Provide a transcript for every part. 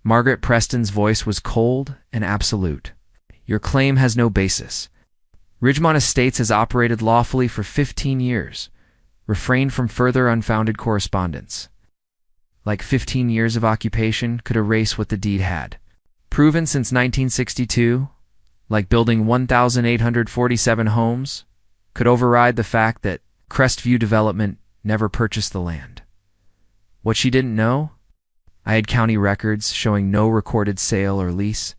Margaret Preston's voice was cold and absolute. Your claim has no basis. Ridgemont Estates has operated lawfully for 15 years. Refrain from further unfounded correspondence. Like 15 years of occupation could erase what the deed had. Proven since 1962, like building 1,847 homes, could override the fact that Crestview Development never purchased the land. What she didn't know? I had county records showing no recorded sale or lease.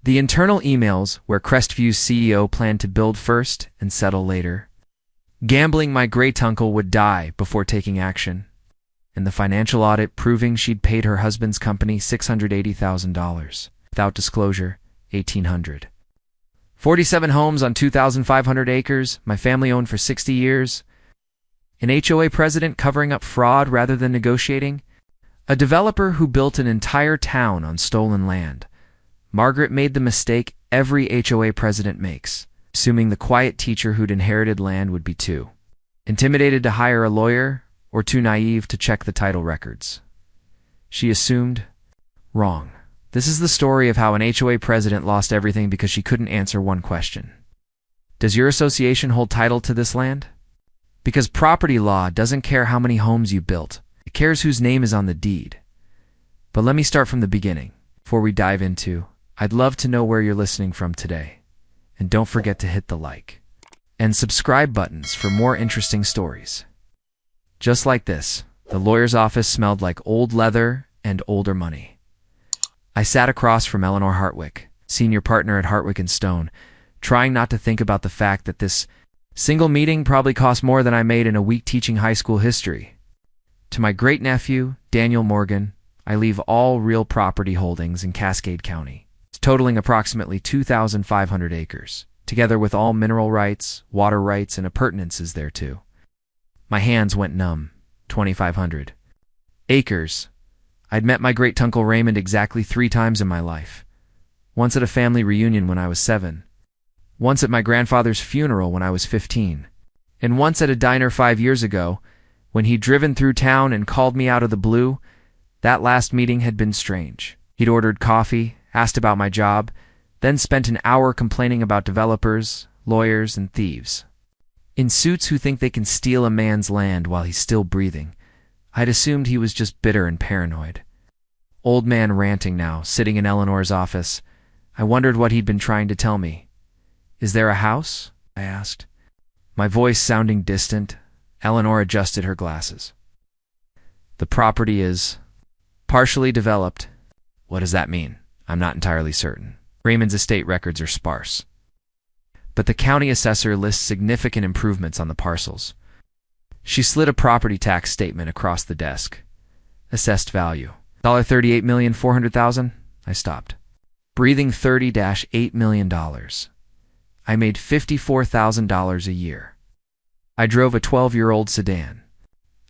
The internal emails where Crestview's CEO planned to build first and settle later. Gambling my great-uncle would die before taking action. And the financial audit proving she'd paid her husband's company $680,000. Without disclosure, $1,800. 47 homes on 2,500 acres, my family owned for 60 years. An HOA president covering up fraud rather than negotiating. A developer who built an entire town on stolen land. Margaret made the mistake every HOA president makes, assuming the quiet teacher who'd inherited land would be too intimidated to hire a lawyer or too naive to check the title records. She assumed wrong. This is the story of how an HOA president lost everything because she couldn't answer one question. Does your association hold title to this land? Because property law doesn't care how many homes you built. It cares whose name is on the deed. But let me start from the beginning. Before we dive into, I'd love to know where you're listening from today. And don't forget to hit the like and subscribe buttons for more interesting stories. Just like this, the lawyer's office smelled like old leather and older money. I sat across from Eleanor Hartwick, senior partner at Hartwick & Stone, trying not to think about the fact that this single meeting probably cost more than I made in a week teaching high school history. To my great-nephew, Daniel Morgan, I leave all real property holdings in Cascade County, totaling approximately 2,500 acres, together with all mineral rights, water rights, and appurtenances thereto. My hands went numb. 2,500 acres. I'd met my great-uncle Raymond exactly 3 times in my life. Once at a family reunion when I was 7. Once at my grandfather's funeral when I was 15. And once at a diner 5 years ago, when he'd driven through town and called me out of the blue. That last meeting had been strange. He'd ordered coffee, asked about my job, then spent an hour complaining about developers, lawyers, and thieves in suits who think they can steal a man's land while he's still breathing. I'd assumed he was just bitter and paranoid. Old man ranting now, sitting in Eleanor's office. I wondered what he'd been trying to tell me. Is there a house? I asked. My voice sounding distant, Eleanor adjusted her glasses. The property is partially developed. What does that mean? I'm not entirely certain. Raymond's estate records are sparse. But the county assessor lists significant improvements on the parcels. She slid a property tax statement across the desk. Assessed value. $38,400,000? I stopped. Breathing $30-8 million. I made $54,000 a year. I drove a 12-year-old sedan.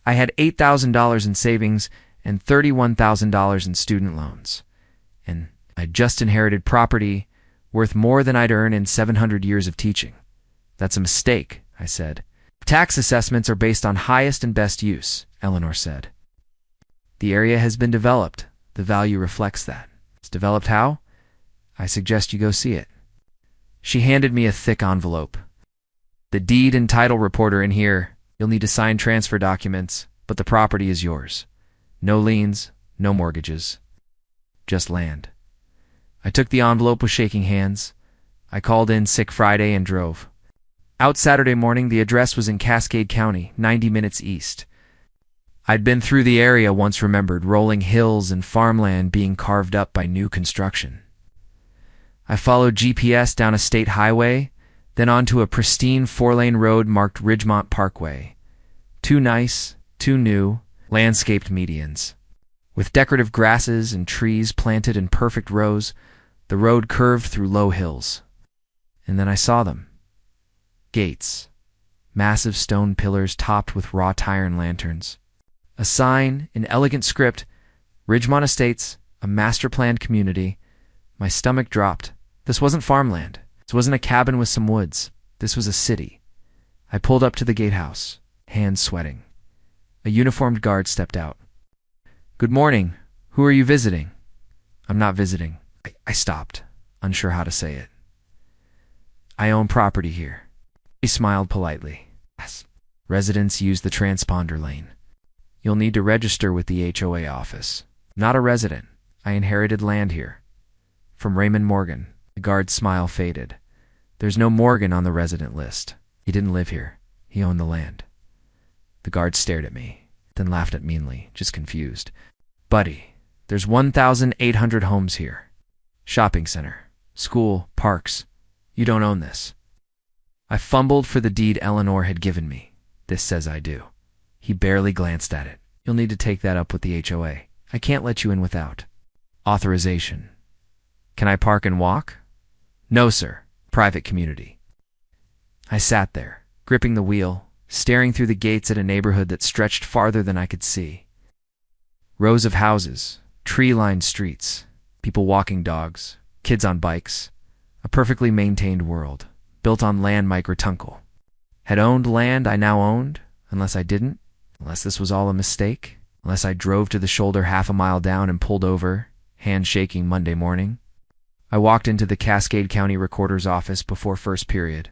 I had $8,000 in savings and $31,000 in student loans. And I'd just inherited property worth more than I'd earn in 700 years of teaching. That's a mistake, I said. Tax assessments are based on highest and best use, Eleanor said. The area has been developed. The value reflects that. It's developed how? I suggest you go see it. She handed me a thick envelope. The deed and title reporter in here. You'll need to sign transfer documents, but the property is yours. No liens, no mortgages. Just land. I took the envelope with shaking hands. I called in sick Friday and drove. Out Saturday morning, the address was in Cascade County, 90 minutes east. I'd been through the area once, remembered rolling hills and farmland being carved up by new construction. I followed GPS down a state highway, then onto a pristine 4-lane road marked Ridgemont Parkway. Too nice, too new, landscaped medians. With decorative grasses and trees planted in perfect rows, the road curved through low hills. And then I saw them. Gates. Massive stone pillars topped with wrought iron lanterns. A sign in elegant script, Ridgemont Estates, a master-planned community. My stomach dropped. This wasn't farmland. This wasn't a cabin with some woods. This was a city. I pulled up to the gatehouse, hands sweating. A uniformed guard stepped out. Good morning. Who are you visiting? I'm not visiting. I stopped, unsure how to say it. I own property here. He smiled politely. Yes. Residents use the transponder lane. You'll need to register with the HOA office. Not a resident. I inherited land here. From Raymond Morgan. The guard's smile faded. There's no Morgan on the resident list. He didn't live here. He owned the land. The guard stared at me, then laughed at meanly, just confused. Buddy, there's 1,800 homes here. Shopping center, school, parks. You don't own this. I fumbled for the deed Eleanor had given me. This says I do. He barely glanced at it. You'll need to take that up with the HOA. I can't let you in without authorization. Can I park and walk? No, sir. Private community. I sat there, gripping the wheel, staring through the gates at a neighborhood that stretched farther than I could see. Rows of houses, tree-lined streets, people walking dogs, kids on bikes. A perfectly maintained world, built on land my great-uncle had owned, land I now owned, unless I didn't, unless this was all a mistake, unless I drove to the shoulder half a mile down and pulled over, hand shaking Monday morning. I walked into the Cascade County Recorder's office before first period.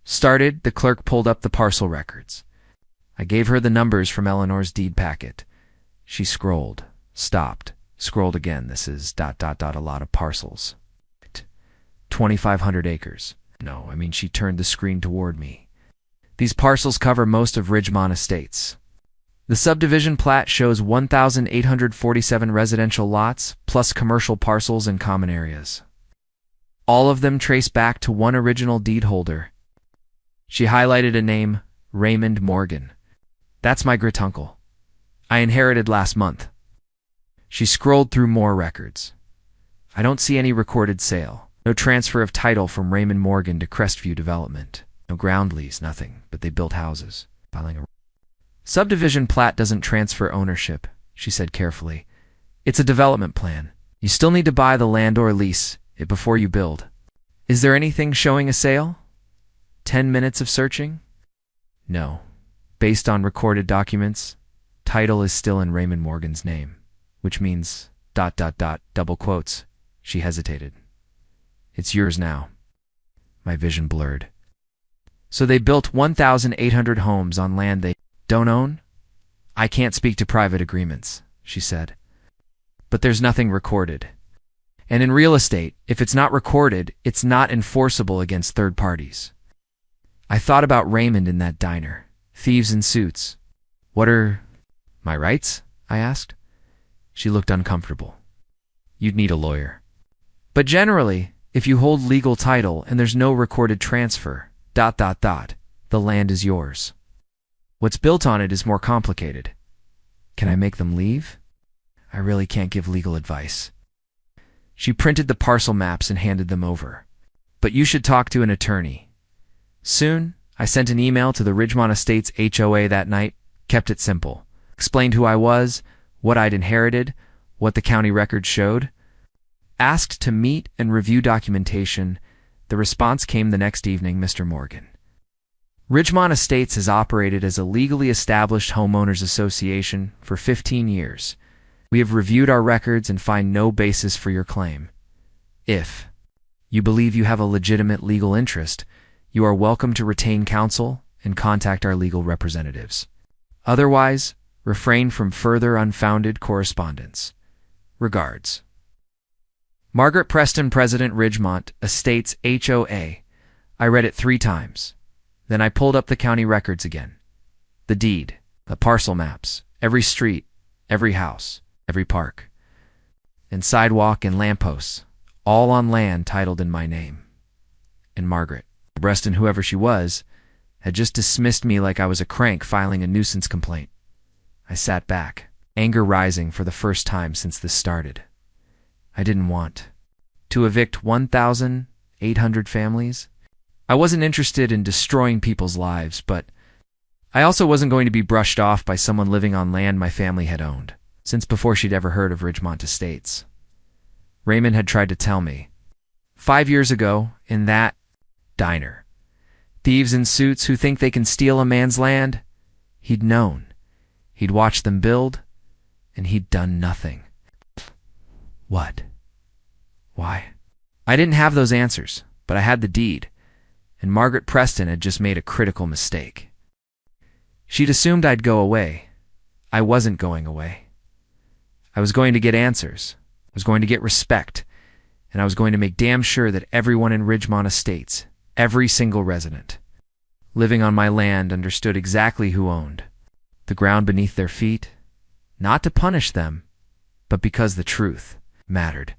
The clerk pulled up the parcel records. I gave her the numbers from Eleanor's deed packet. She scrolled, stopped, scrolled again. This is ... a lot of parcels. 2,500 acres. No, she turned the screen toward me. These parcels cover most of Ridgemont Estates. The subdivision plat shows 1,847 residential lots, plus commercial parcels and common areas. All of them trace back to one original deed holder. She highlighted a name, Raymond Morgan. That's my great-uncle. I inherited last month. She scrolled through more records. I don't see any recorded sale. No transfer of title from Raymond Morgan to Crestview Development. No ground lease, nothing, but they built houses. Subdivision plat doesn't transfer ownership, she said carefully. It's a development plan. You still need to buy the land or lease it before you build. Is there anything showing a sale? 10 minutes of searching? No. Based on recorded documents, title is still in Raymond Morgan's name, which means ... double quotes. She hesitated. It's yours now. My vision blurred. So they built 1,800 homes on land they don't own? I can't speak to private agreements, she said. But there's nothing recorded. And in real estate, if it's not recorded, it's not enforceable against third parties. I thought about Raymond in that diner. Thieves in suits. What are my rights? I asked. She looked uncomfortable. You'd need a lawyer. But generally, if you hold legal title and there's no recorded transfer, ... the land is yours. What's built on it is more complicated. Can I make them leave? I really can't give legal advice. She printed the parcel maps and handed them over. But you should talk to an attorney. Soon, I sent an email to the Ridgemont Estates HOA that night, kept it simple. Explained who I was, what I'd inherited, what the county records showed. Asked to meet and review documentation. The response came the next evening, Mr. Morgan. Ridgemont Estates has operated as a legally established homeowners association for 15 years. We have reviewed our records and find no basis for your claim. If you believe you have a legitimate legal interest, you are welcome to retain counsel and contact our legal representatives. Otherwise, refrain from further unfounded correspondence. Regards. Margaret Preston, President, Ridgemont Estates HOA. I read it 3 times. Then I pulled up the county records again. The deed, the parcel maps, every street, every house, every park, and sidewalk and lampposts, all on land titled in my name. And Margaret, Preston, whoever she was, had just dismissed me like I was a crank filing a nuisance complaint. I sat back, anger rising for the first time since this started. I didn't want to evict 1,800 families. I wasn't interested in destroying people's lives, but I also wasn't going to be brushed off by someone living on land my family had owned, since before she'd ever heard of Ridgemont Estates. Raymond had tried to tell me. 5 years ago, in that diner. Thieves in suits who think they can steal a man's land? He'd known. He'd watched them build, and he'd done nothing. What? Why? I didn't have those answers, but I had the deed, and Margaret Preston had just made a critical mistake. She'd assumed I'd go away. I wasn't going away. I was going to get answers. I was going to get respect, and I was going to make damn sure that everyone in Ridgemont Estates, every single resident, living on my land understood exactly who owned the ground beneath their feet, not to punish them, but because the truth mattered,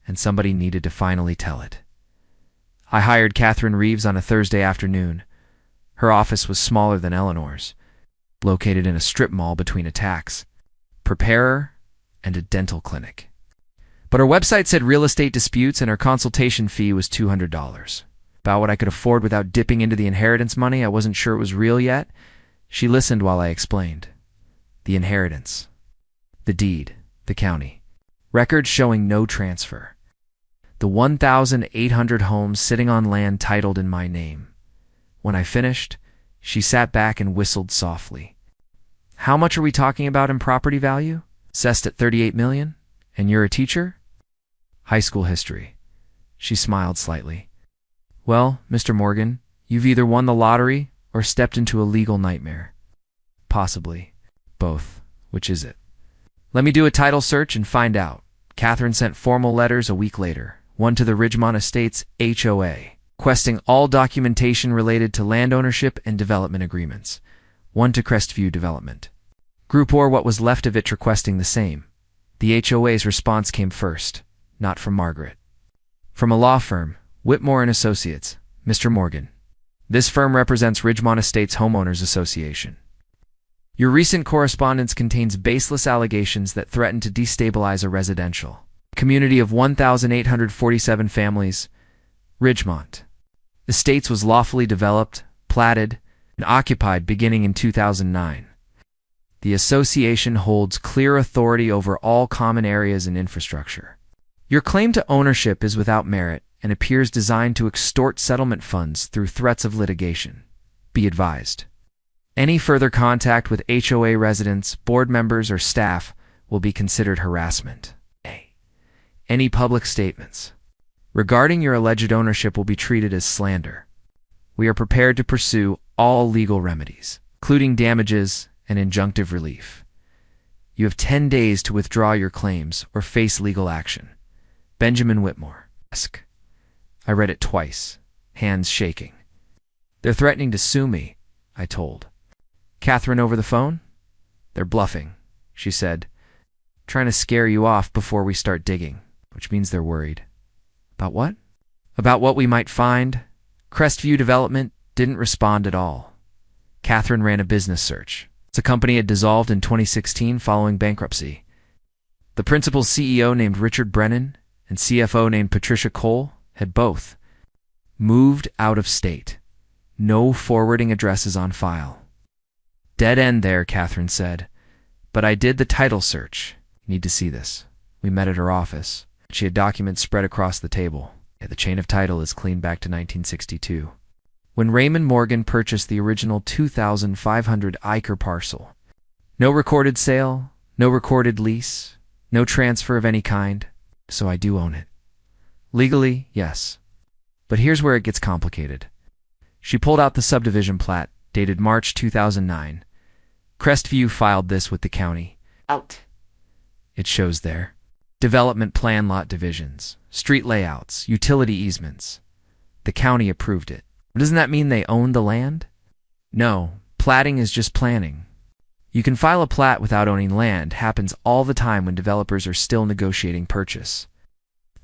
and somebody needed to finally tell it. I hired Catherine Reeves on a Thursday afternoon. Her office was smaller than Eleanor's, located in a strip mall between a tax preparer and a dental clinic. But her website said real estate disputes, and her consultation fee was $200. About what I could afford without dipping into the inheritance money. I wasn't sure it was real yet. She listened while I explained. The inheritance. The deed. The county. Records showing no transfer. The 1,800 homes sitting on land titled in my name. When I finished, she sat back and whistled softly. How much are we talking about in property value? Assessed at $38 million? And you're a teacher? High school history. She smiled slightly. Well, Mr. Morgan, you've either won the lottery or stepped into a legal nightmare. Possibly. Both. Which is it? Let me do a title search and find out. Catherine sent formal letters a week later, one to the Ridgemont Estates HOA, requesting all documentation related to land ownership and development agreements, one to Crestview Development. Group or what was left of it requesting the same. The HOA's response came first, not from Margaret. From a law firm, Whitmore & Associates, Mr. Morgan. This firm represents Ridgemont Estates Homeowners Association. Your recent correspondence contains baseless allegations that threaten to destabilize a residential community of 1,847 families. Ridgemont Estates was lawfully developed, platted, and occupied beginning in 2009. The association holds clear authority over all common areas and infrastructure. Your claim to ownership is without merit and appears designed to extort settlement funds through threats of litigation. Be advised. Any further contact with HOA residents, board members, or staff will be considered harassment. Any public statements regarding your alleged ownership will be treated as slander. We are prepared to pursue all legal remedies, including damages and injunctive relief. You have 10 days to withdraw your claims or face legal action. Benjamin Whitmore. I read it twice, hands shaking. They're threatening to sue me, I told. Catherine over the phone? They're bluffing, she said, trying to scare you off before we start digging, which means they're worried. About what? About what we might find. Crestview Development didn't respond at all. Catherine ran a business search. The company had dissolved in 2016 following bankruptcy. The principal CEO named Richard Brennan and CFO named Patricia Cole had both moved out of state. No forwarding addresses on file. Dead end there, Catherine said. But I did the title search. You need to see this. We met at her office. She had documents spread across the table. The chain of title is clean back to 1962. When Raymond Morgan purchased the original 2,500 acre parcel. No recorded sale, no recorded lease, no transfer of any kind, so I do own it. Legally, yes. But here's where it gets complicated. She pulled out the subdivision plat, dated March 2009. Crestview filed this with the county. Out. It shows there. Development plan lot divisions, street layouts, utility easements. The county approved it. Doesn't that mean they own the land? No, platting is just planning. You can file a plat without owning land. Happens all the time when developers are still negotiating purchase.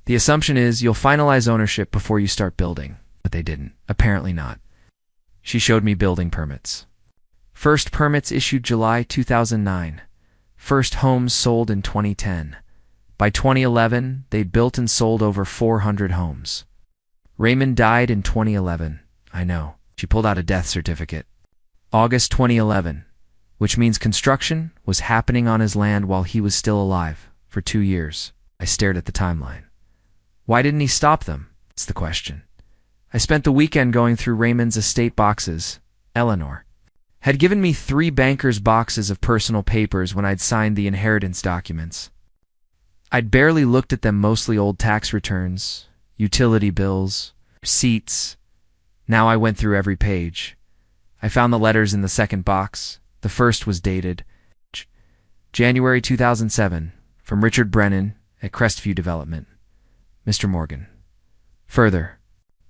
The assumption is you'll finalize ownership before you start building, but they didn't. Apparently not. She showed me building permits. First permits issued July 2009. First homes sold in 2010. By 2011, they'd built and sold over 400 homes. Raymond died in 2011. I know. She pulled out a death certificate. August 2011, which means construction was happening on his land while he was still alive for 2 years. I stared at the timeline. Why didn't he stop them? It's the question. I spent the weekend going through Raymond's estate boxes. Eleanor had given me 3 bankers' boxes of personal papers when I'd signed the inheritance documents. I'd barely looked at them, mostly old tax returns, utility bills, receipts. Now I went through every page. I found the letters in the second box. The first was dated January 2007, from Richard Brennan at Crestview Development. Mr. Morgan. Further,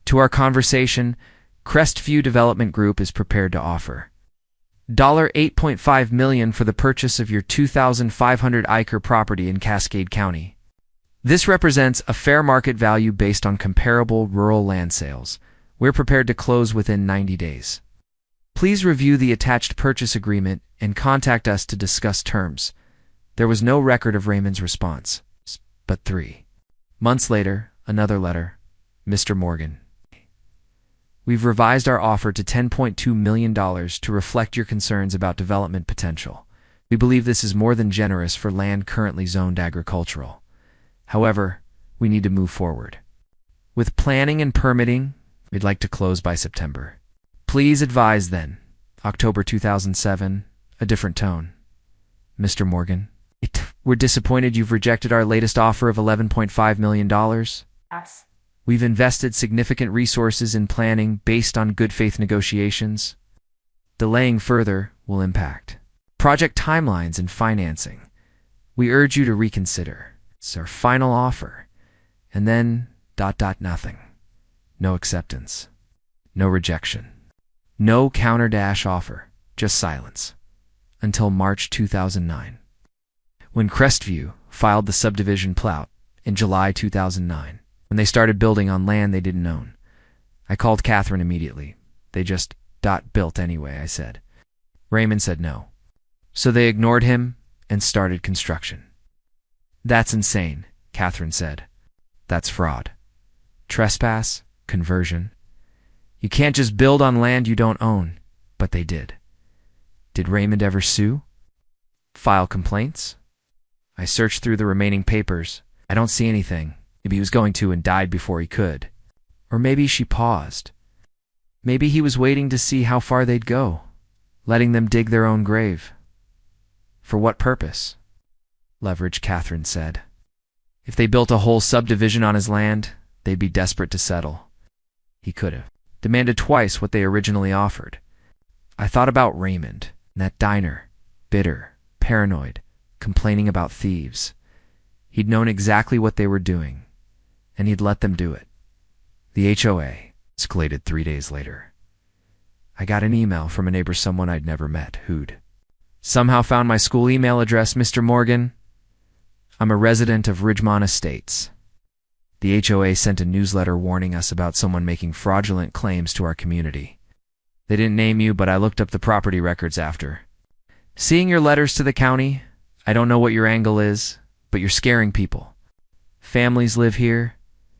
to our conversation, Crestview Development Group is prepared to offer $8.5 million for the purchase of your 2,500-acre property in Cascade County. This represents a fair market value based on comparable rural land sales. We're prepared to close within 90 days. Please review the attached purchase agreement and contact us to discuss terms. There was no record of Raymond's response, but 3 months later, another letter. Mr. Morgan. We've revised our offer to $10.2 million to reflect your concerns about development potential. We believe this is more than generous for land currently zoned agricultural. However, we need to move forward. With planning and permitting, we'd like to close by September. Please advise then. October 2007, a different tone. Mr. Morgan. We're disappointed you've rejected our latest offer of $11.5 million. Yes. We've invested significant resources in planning based on good faith negotiations. Delaying further will impact project timelines and financing. We urge you to reconsider. It's our final offer. And then ... nothing. No acceptance. No rejection. No counter-offer. Just silence. Until March 2009. When Crestview filed the subdivision plat in July 2009. When they started building on land they didn't own. I called Catherine immediately. They just built anyway, I said. Raymond said no. So they ignored him and started construction. That's insane, Catherine said. That's fraud. Trespass, conversion. You can't just build on land you don't own. But they did. Did Raymond ever sue? File complaints? I searched through the remaining papers. I don't see anything. Maybe he was going to and died before he could. Or maybe she paused. Maybe he was waiting to see how far they'd go, letting them dig their own grave. For what purpose? Leverage, Catherine said. If they built a whole subdivision on his land, they'd be desperate to settle. He could have demanded twice what they originally offered. I thought about Raymond, in that diner, bitter, paranoid, complaining about thieves. He'd known exactly what they were doing, and he'd let them do it. The HOA escalated 3 days later. I got an email from a neighbor, someone I'd never met, who'd somehow found my school email address. Mr. Morgan, I'm a resident of Ridgemont Estates. The HOA sent a newsletter warning us about someone making fraudulent claims to our community. They didn't name you, but I looked up the property records after. Seeing your letters to the county, I don't know what your angle is, but you're scaring people. Families live here.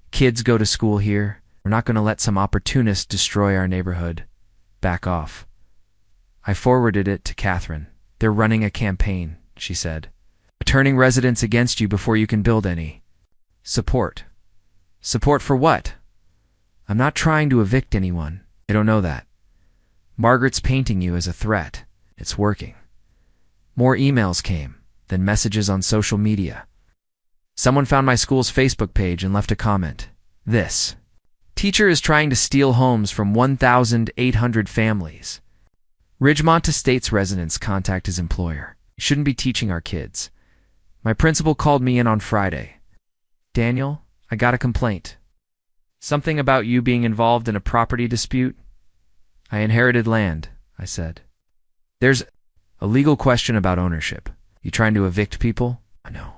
Kids go to school here. We're not going to let some opportunist destroy our neighborhood. Back off. I forwarded it to Catherine. They're running a campaign, she said. Turning residents against you before you can build any. Support. Support for what? I'm not trying to evict anyone. I don't know that. Margaret's painting you as a threat. It's working. More emails came, then messages on social media. Someone found my school's Facebook page and left a comment. This teacher is trying to steal homes from 1,800 families. Ridgemont Estates residents contact his employer. You shouldn't be teaching our kids. My principal called me in on Friday. Daniel, I got a complaint. Something about you being involved in a property dispute. I inherited land, I said. There's a legal question about ownership. You trying to evict people? No.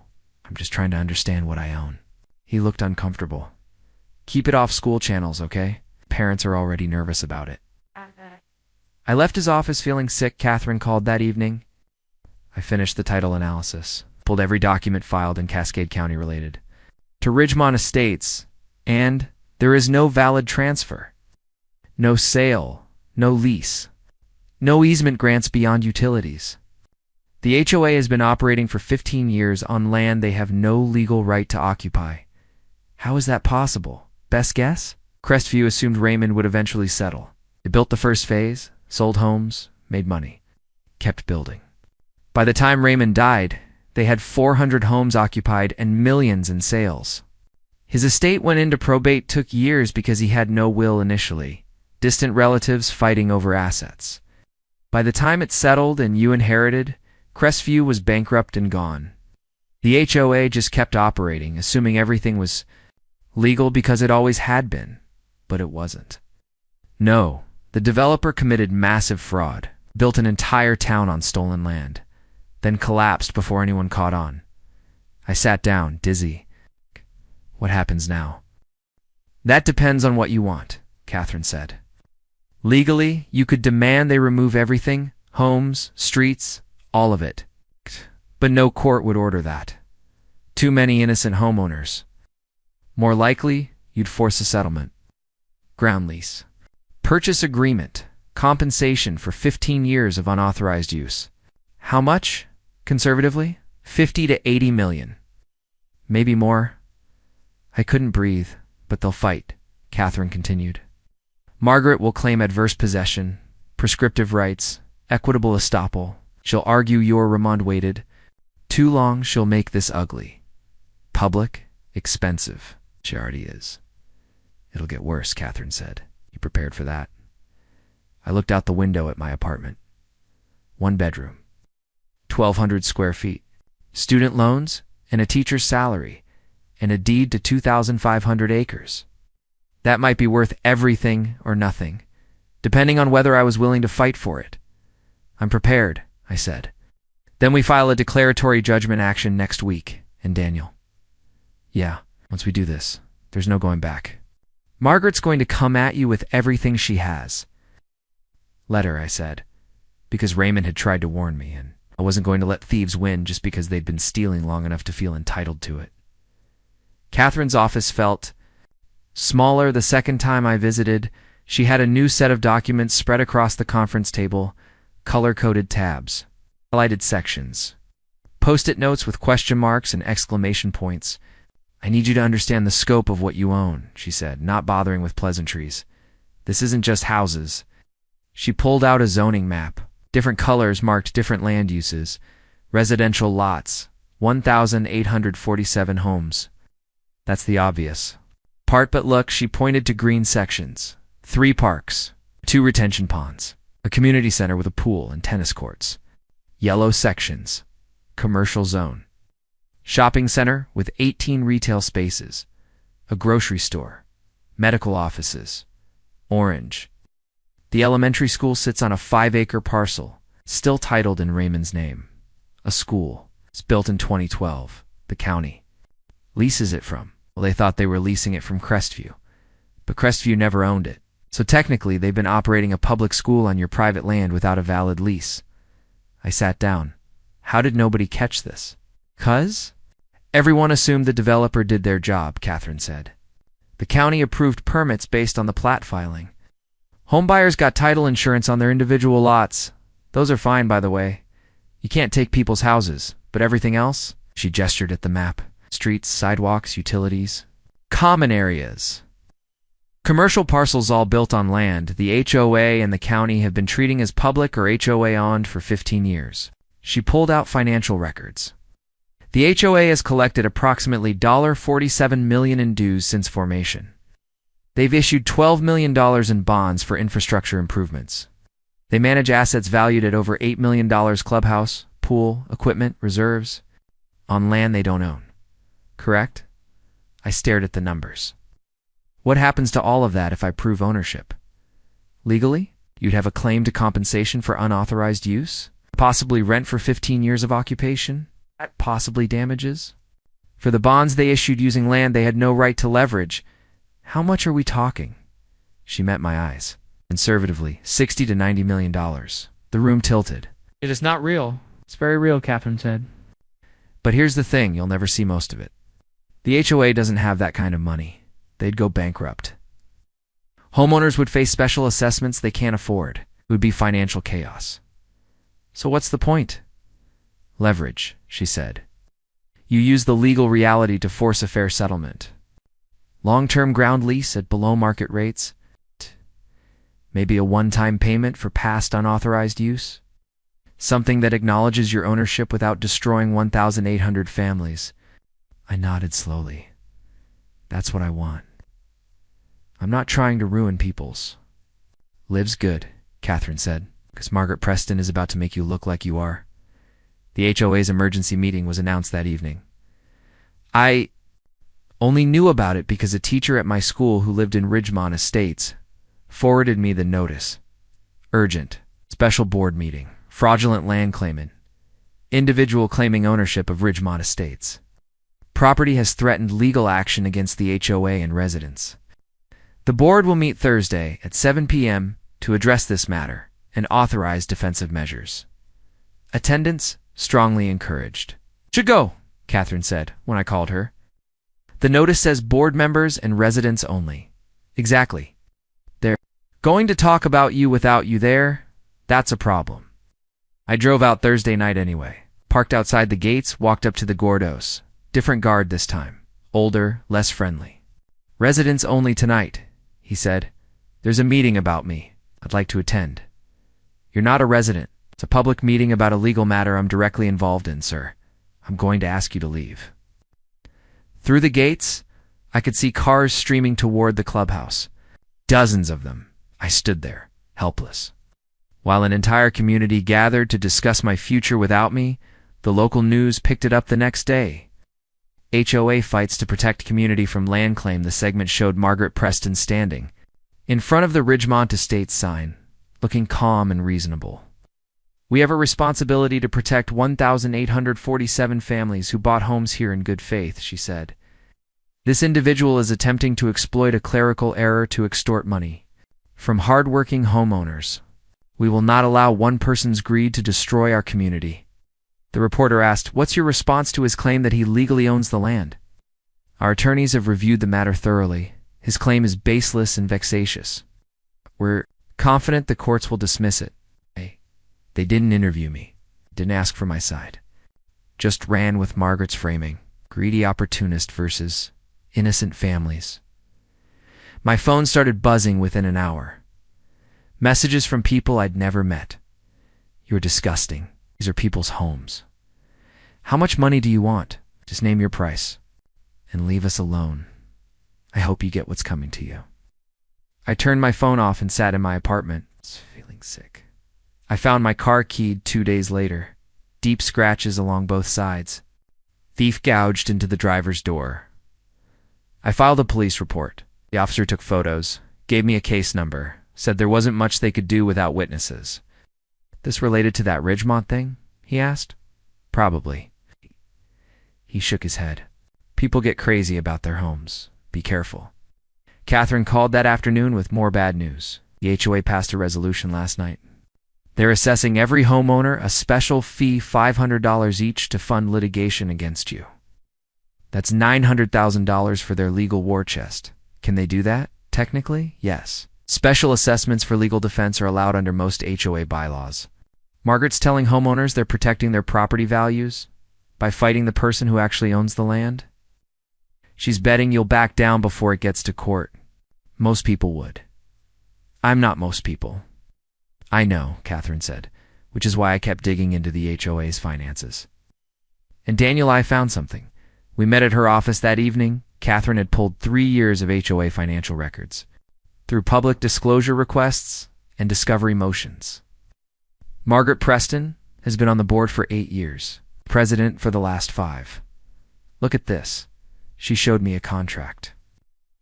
I'm just trying to understand what I own. He looked uncomfortable. Keep it off school channels, okay? Parents are already nervous about it. I left his office feeling sick. Catherine called that evening. I finished the title analysis, pulled every document filed in Cascade County related to Ridgemont Estates, and there is no valid transfer. No sale, no lease, no easement grants beyond utilities. The HOA has been operating for 15 years on land they have no legal right to occupy. How is that possible? Best guess? Crestview assumed Raymond would eventually settle. They built the first phase, sold homes, made money, kept building. By the time Raymond died, They had 400 homes occupied and millions in sales. His estate went into probate took years because he had no will initially, distant relatives fighting over assets. By the time it settled and you inherited, Crestview was bankrupt and gone. The HOA just kept operating, assuming everything was legal because it always had been, but it wasn't. No, the developer committed massive fraud, built an entire town on stolen land, then collapsed before anyone caught on. I sat down, dizzy. What happens now? That depends on what you want, Catherine said. Legally, you could demand they remove everything, homes, streets, all of it. But no court would order that. Too many innocent homeowners. More likely, you'd force a settlement. Ground lease. Purchase agreement. Compensation for 15 years of unauthorized use. How much, conservatively? 50 to 80 million. Maybe more. I couldn't breathe, but they'll fight, Catherine continued. Margaret will claim adverse possession, prescriptive rights, equitable estoppel. She'll argue you're remand weighted. Too long, she'll make this ugly. Public, expensive. She already is. It'll get worse, Catherine said. You prepared for that? I looked out the window at my apartment. 1 bedroom. 1,200 square feet. Student loans and a teacher's salary and a deed to 2,500 acres. That might be worth everything or nothing, depending on whether I was willing to fight for it. I'm prepared, I said. Then we file a declaratory judgment action next week. And Daniel? Yeah, once we do this, there's no going back. Margaret's going to come at you with everything she has. Let her, I said, because Raymond had tried to warn me, and I wasn't going to let thieves win just because they'd been stealing long enough to feel entitled to it. Catherine's office felt smaller the second time I visited. She had a new set of documents spread across the conference table, color-coded tabs, highlighted sections, post-it notes with question marks and exclamation points. I need you to understand the scope of what you own, she said, not bothering with pleasantries. This isn't just houses. She pulled out a zoning map. Different colors marked different land uses. Residential lots, 1,847 homes. That's the obvious part, but look, she pointed to green sections. 3 parks, 2 retention ponds, a community center with a pool and tennis courts. Yellow sections, commercial zone. Shopping center with 18 retail spaces, a grocery store, medical offices. Orange. The elementary school sits on a 5-acre parcel, still titled in Raymond's name. A school. It's built in 2012. The county leases it from. Well, they thought they were leasing it from Crestview, but Crestview never owned it. So technically, they've been operating a public school on your private land without a valid lease. I sat down. How did nobody catch this? 'Cause everyone assumed the developer did their job, Catherine said. The county approved permits based on the plat filing. Homebuyers got title insurance on their individual lots. Those are fine, by the way. You can't take people's houses, but everything else? She gestured at the map. Streets, sidewalks, utilities. Common areas. Commercial parcels all built on land the HOA and the county have been treating as public or HOA-owned for 15 years. She pulled out financial records. The HOA has collected approximately $47 million in dues since formation. They've issued $12 million in bonds for infrastructure improvements. They manage assets valued at over $8 million: clubhouse, pool, equipment, reserves, on land they don't own. Correct? I stared at the numbers. What happens to all of that if I prove ownership? Legally, you'd have a claim to compensation for unauthorized use, possibly rent for 15 years of occupation, possibly damages. For the bonds they issued using land they had no right to leverage, how much are we talking? She met my eyes. Conservatively, $60 to $90 million. The room tilted. It is not real. It's very real, Catherine said. But here's the thing, you'll never see most of it. The HOA doesn't have that kind of money. They'd go bankrupt. Homeowners would face special assessments they can't afford. It would be financial chaos. So what's the point? Leverage, she said. You use the legal reality to force a fair settlement. Long-term ground lease at below market rates. Maybe a one-time payment for past unauthorized use. Something that acknowledges your ownership without destroying 1,800 families. I nodded slowly. That's what I want. I'm not trying to ruin people's lives. Good, Catherine said, because Margaret Preston is about to make you look like you are. The HOA's emergency meeting was announced that evening. I only knew about it because a teacher at my school who lived in Ridgemont Estates forwarded me the notice. Urgent. Special board meeting. Fraudulent land claimant. Individual claiming ownership of Ridgemont Estates. Property has threatened legal action against the HOA and residents. The board will meet Thursday at 7 p.m. to address this matter and authorize defensive measures. Attendance strongly encouraged. Should go, Catherine said when I called her. The notice says board members and residents only. Exactly. They're going to talk about you without you there. That's a problem. I drove out Thursday night anyway. Parked outside the gates, walked up to the Gordos. Different guard this time. Older, less friendly. Residents only tonight, he said. There's a meeting about me. I'd like to attend. You're not a resident. It's a public meeting about a legal matter I'm directly involved in, sir. I'm going to ask you to leave. Through the gates, I could see cars streaming toward the clubhouse. Dozens of them. I stood there, helpless. While an entire community gathered to discuss my future without me, the local news picked it up the next day. HOA fights to protect community from land claim. The segment showed Margaret Preston standing in front of the Ridgemont Estates sign, looking calm and reasonable. We have a responsibility to protect 1,847 families who bought homes here in good faith, she said. This individual is attempting to exploit a clerical error to extort money from hard-working homeowners. We will not allow one person's greed to destroy our community. The reporter asked, what's your response to his claim that he legally owns the land? Our attorneys have reviewed the matter thoroughly. His claim is baseless and vexatious. We're confident the courts will dismiss it. They didn't interview me, didn't ask for my side. Just ran with Margaret's framing. Greedy opportunist versus innocent families. My phone started buzzing within an hour. Messages from people I'd never met. You're disgusting. These are people's homes. How much money do you want? Just name your price. And leave us alone. I hope you get what's coming to you. I turned my phone off and sat in my apartment, feeling sick. I found my car keyed 2 days later. Deep scratches along both sides. Thief gouged into the driver's door. I filed a police report. The officer took photos, gave me a case number, said there wasn't much they could do without witnesses. This related to that Ridgemont thing? He asked. Probably. He shook his head. People get crazy about their homes. Be careful. Catherine called that afternoon with more bad news. The HOA passed a resolution last night. They're assessing every homeowner a special fee, $500 each, to fund litigation against you. That's $900,000 for their legal war chest. Can they do that? Technically, yes. Special assessments for legal defense are allowed under most HOA bylaws. Margaret's telling homeowners they're protecting their property values by fighting the person who actually owns the land. She's betting you'll back down before it gets to court. Most people would. I'm not most people. I know, Catherine said, which is why I kept digging into the HOA's finances. And Daniel, I found something. We met at her office that evening. Catherine had pulled 3 years of HOA financial records through public disclosure requests and discovery motions. Margaret Preston has been on the board for 8 years, president for the last 5. Look at this. She showed me a contract.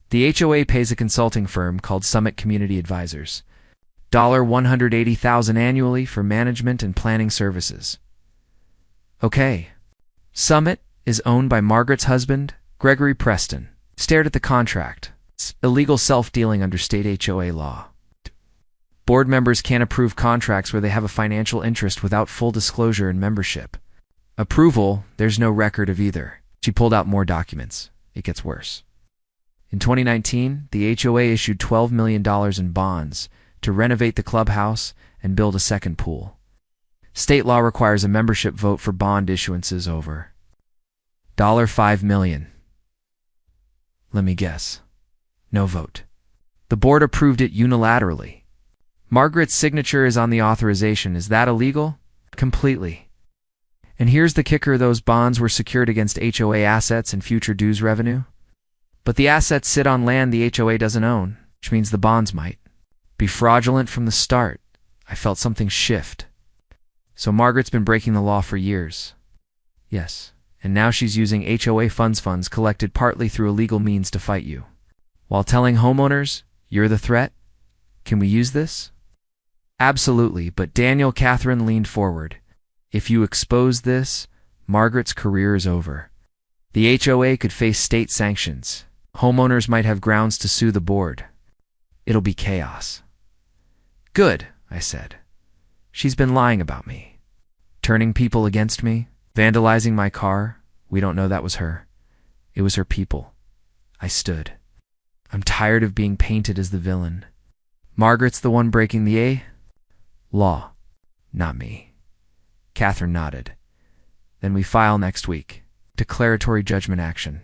The HOA pays a consulting firm called Summit Community Advisors, $180,000 annually for management and planning services. Okay. Summit is owned by Margaret's husband, Gregory Preston. Stared at the contract. It's illegal self-dealing under state HOA law. Board members can't approve contracts where they have a financial interest without full disclosure and membership. Approval, there's no record of either. She pulled out more documents. It gets worse. In 2019, the HOA issued $12 million in bonds to renovate the clubhouse and build a second pool. State law requires a membership vote for bond issuances over $5 million. Let me guess. No vote. The board approved it unilaterally. Margaret's signature is on the authorization. Is that illegal? Completely. And here's the kicker, those bonds were secured against HOA assets and future dues revenue. But the assets sit on land the HOA doesn't own, which means the bonds might be fraudulent from the start. I felt something shift. So Margaret's been breaking the law for years. Yes, and now she's using HOA funds collected partly through illegal means to fight you. While telling homeowners, you're the threat? Can we use this? Absolutely, but Daniel, Catherine leaned forward. If you expose this, Margaret's career is over. The HOA could face state sanctions. Homeowners might have grounds to sue the board. It'll be chaos. Good, I said. She's been lying about me. Turning people against me, vandalizing my car. We don't know that was her. It was her people. I stood. I'm tired of being painted as the villain. Margaret's the one breaking the law, not me. Catherine nodded. Then we file next week. Declaratory judgment action.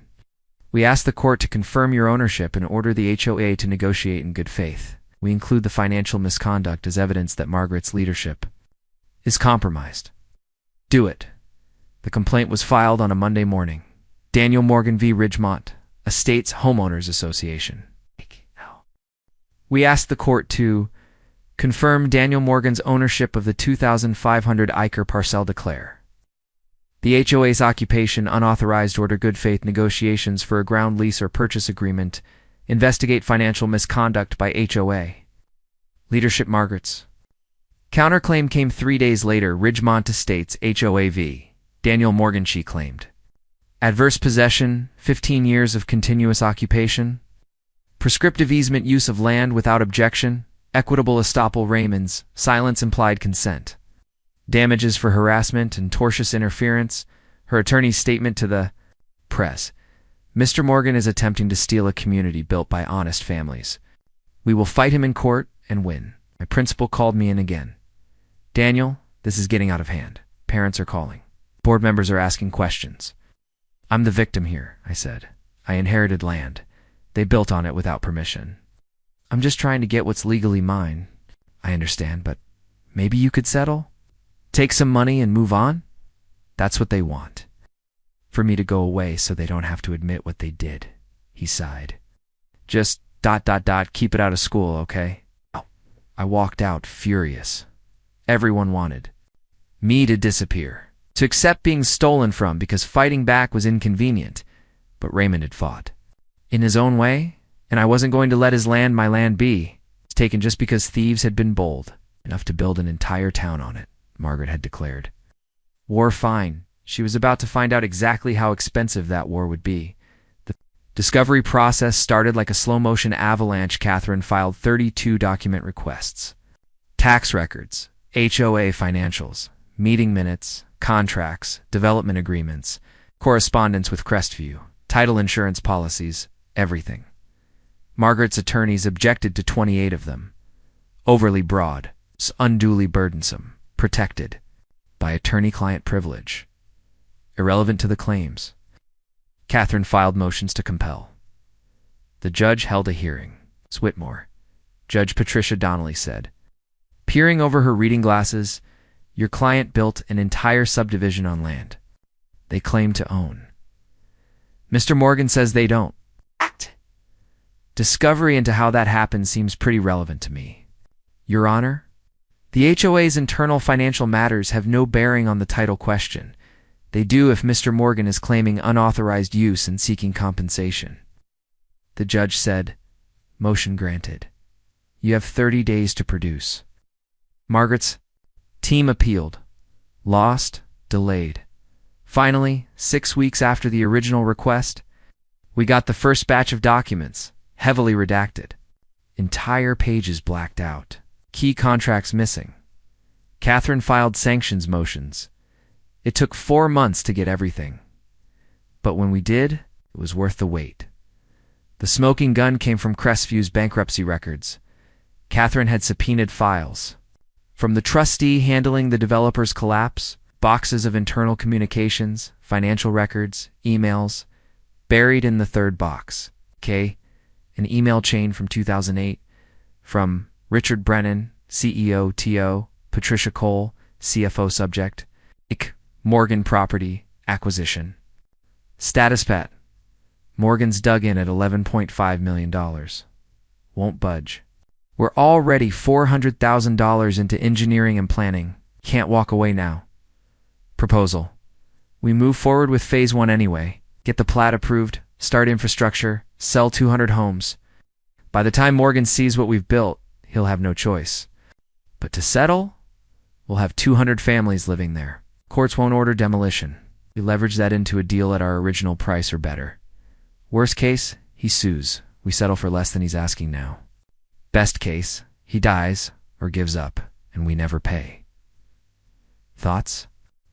We ask the court to confirm your ownership and order the HOA to negotiate in good faith. We include the financial misconduct as evidence that Margaret's leadership is compromised. Do it. The complaint was filed on a Monday morning. Daniel Morgan v. Ridgemont, Estates Homeowners Association. We asked the court to confirm Daniel Morgan's ownership of the 2,500 acre parcel, declare the HOA's occupation, unauthorized order good faith negotiations for a ground lease or purchase agreement, investigate financial misconduct by HOA. Leadership Margaret's. Counterclaim came 3 days later. Ridgemont Estates HOA v. Daniel Morgan, she claimed. Adverse possession, 15 years of continuous occupation. Prescriptive easement, use of land without objection. Equitable estoppel, Raymond's, silence implied consent. Damages for harassment and tortious interference. Her attorney's statement to the press. Mr. Morgan is attempting to steal a community built by honest families. We will fight him in court and win. My principal called me in again. Daniel, this is getting out of hand. Parents are calling. Board members are asking questions. I'm the victim here, I said. I inherited land. They built on it without permission. I'm just trying to get what's legally mine. I understand, but maybe you could settle? Take some money and move on? That's what they want. For me to go away so they don't have to admit what they did. He sighed. Just ... keep it out of school, okay? I walked out furious. Everyone wanted me to disappear, to accept being stolen from because fighting back was inconvenient. But Raymond had fought in his own way, and I wasn't going to let his land my land be. It's taken just because thieves had been bold enough to build an entire town on it, Margaret had declared. War, fine. She was about to find out exactly how expensive that war would be. The discovery process started like a slow-motion avalanche. Catherine filed 32 document requests. Tax records, HOA financials, meeting minutes, contracts, development agreements, correspondence with Crestview, title insurance policies, everything. Margaret's attorneys objected to 28 of them. Overly broad, unduly burdensome, protected by attorney-client privilege, irrelevant to the claims. Catherine filed motions to compel. The judge held a hearing. Whitmore. Judge Patricia Donnelly said, peering over her reading glasses, your client built an entire subdivision on land they claim to own. Mr. Morgan says they don't. Discovery into how that happened seems pretty relevant to me. Your Honor, the HOA's internal financial matters have no bearing on the title question. They do if Mr. Morgan is claiming unauthorized use and seeking compensation. The judge said, motion granted. You have 30 days to produce. Margaret's team appealed. Lost, delayed. Finally, 6 weeks after the original request, we got the first batch of documents, heavily redacted. Entire pages blacked out. Key contracts missing. Catherine filed sanctions motions. It took 4 months to get everything. But when we did, it was worth the wait. The smoking gun came from Crestview's bankruptcy records. Catherine had subpoenaed files. From the trustee handling the developer's collapse, boxes of internal communications, financial records, emails. Buried in the third box, an email chain from 2008 from Richard Brennan, CEO, TO, Patricia Cole, CFO subject. Morgan property acquisition. Status pet. Morgan's dug in at $11.5 million. Won't budge. We're already $400,000 into engineering and planning. Can't walk away now. Proposal. We move forward with phase 1 anyway. Get the plat approved, start infrastructure, sell 200 homes. By the time Morgan sees what we've built, he'll have no choice. But to settle, we'll have 200 families living there. Courts won't order demolition. We leverage that into a deal at our original price or better. Worst case, he sues. We settle for less than he's asking now. Best case, he dies or gives up, and we never pay. Thoughts?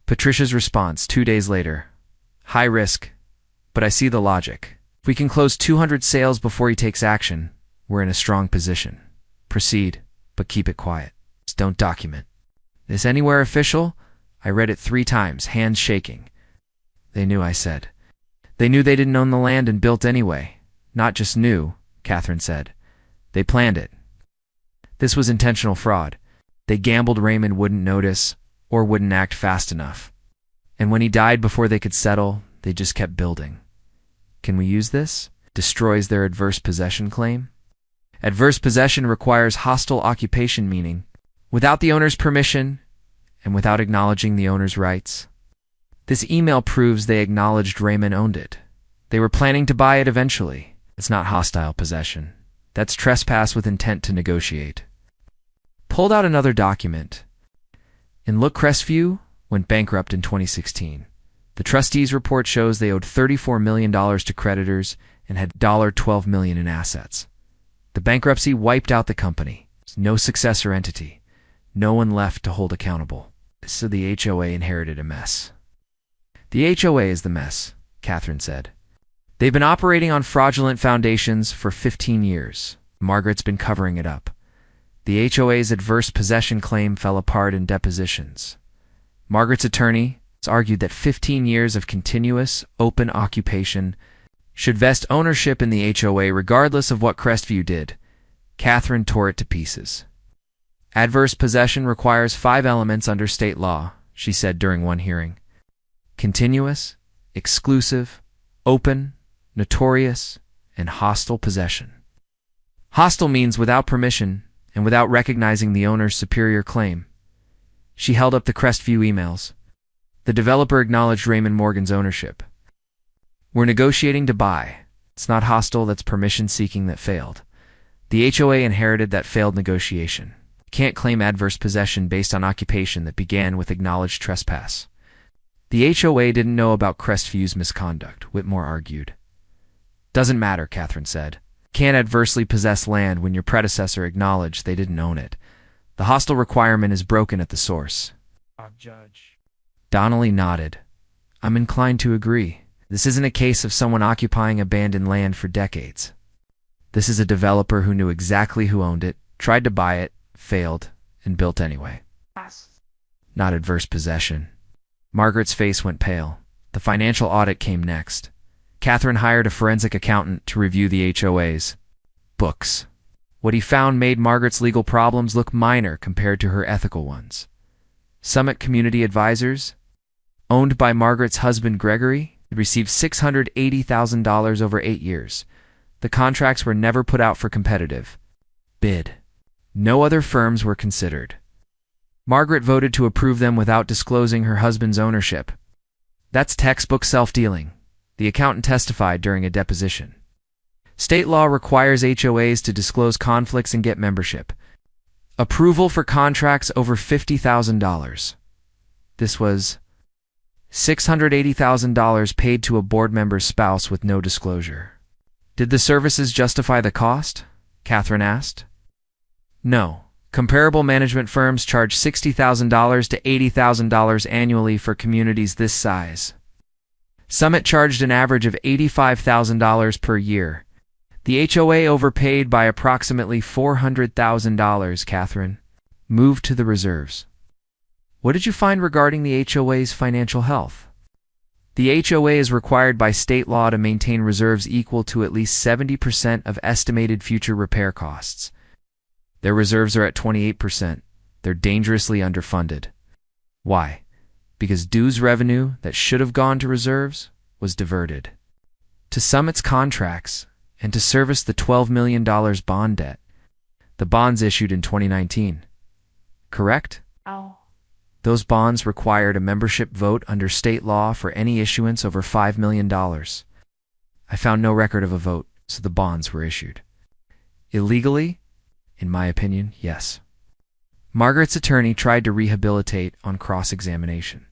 Patricia's response 2 days later. High risk, but I see the logic. If we can close 200 sales before he takes action, we're in a strong position. Proceed, but keep it quiet. Just don't document. This anywhere official? I read it 3 times, hands shaking. They knew, I said. They knew they didn't own the land and built anyway. Not just knew, Catherine said. They planned it. This was intentional fraud. They gambled Raymond wouldn't notice or wouldn't act fast enough. And when he died before they could settle, they just kept building. Can we use this? Destroys their adverse possession claim? Adverse possession requires hostile occupation, meaning without the owner's permission and without acknowledging the owner's rights. This email proves they acknowledged Raymond owned it. They were planning to buy it eventually. It's not hostile possession. That's trespass with intent to negotiate. Pulled out another document. In Look, Crestview went bankrupt in 2016. The trustees' report shows they owed $34 million to creditors and had $12 million in assets. The bankruptcy wiped out the company. There's no successor entity. No one left to hold accountable. So the HOA inherited a mess. The HOA is the mess, Catherine said. They've been operating on fraudulent foundations for 15 years. Margaret's been covering it up. The HOA's adverse possession claim fell apart in depositions. Margaret's attorney argued that 15 years of continuous, open occupation should vest ownership in the HOA regardless of what Crestview did. Catherine tore it to pieces. Adverse possession requires 5 elements under state law, she said during one hearing. Continuous, exclusive, open, notorious, and hostile possession. Hostile means without permission and without recognizing the owner's superior claim. She held up the Crestview emails. The developer acknowledged Raymond Morgan's ownership. We're negotiating to buy. It's not hostile, that's permission-seeking that failed. The HOA inherited that failed negotiation. You can't claim adverse possession based on occupation that began with acknowledged trespass. The HOA didn't know about Crestview's misconduct, Whitmore argued. Doesn't matter, Catherine said. Can't adversely possess land when your predecessor acknowledged they didn't own it. The hostile requirement is broken at the source. Judge. Donnelly nodded. I'm inclined to agree. This isn't a case of someone occupying abandoned land for decades. This is a developer who knew exactly who owned it, tried to buy it, failed, and built anyway. Not adverse possession. Margaret's face went pale. The financial audit came next. Catherine hired a forensic accountant to review the HOA's books. What he found made Margaret's legal problems look minor compared to her ethical ones. Summit Community Advisors, owned by Margaret's husband Gregory, received $680,000 over 8 years. The contracts were never put out for competitive bid. No other firms were considered. Margaret voted to approve them without disclosing her husband's ownership. That's textbook self-dealing, the accountant testified during a deposition. State law requires HOAs to disclose conflicts and get membership. Approval for contracts over $50,000. This was $680,000 paid to a board member's spouse with no disclosure. Did the services justify the cost? Catherine asked. No. Comparable management firms charge $60,000 to $80,000 annually for communities this size. Summit charged an average of $85,000 per year. The HOA overpaid by approximately $400,000, Catherine. Moved to the reserves. What did you find regarding the HOA's financial health? The HOA is required by state law to maintain reserves equal to at least 70% of estimated future repair costs. Their reserves are at 28%. They're dangerously underfunded. Why? Because dues revenue that should have gone to reserves was diverted to Summit's contracts and to service the $12 million bond debt. The bonds issued in 2019. Correct? Oh. Those bonds required a membership vote under state law for any issuance over $5 million. I found no record of a vote, so the bonds were issued. Illegally? In my opinion, yes. Margaret's attorney tried to rehabilitate on cross-examination.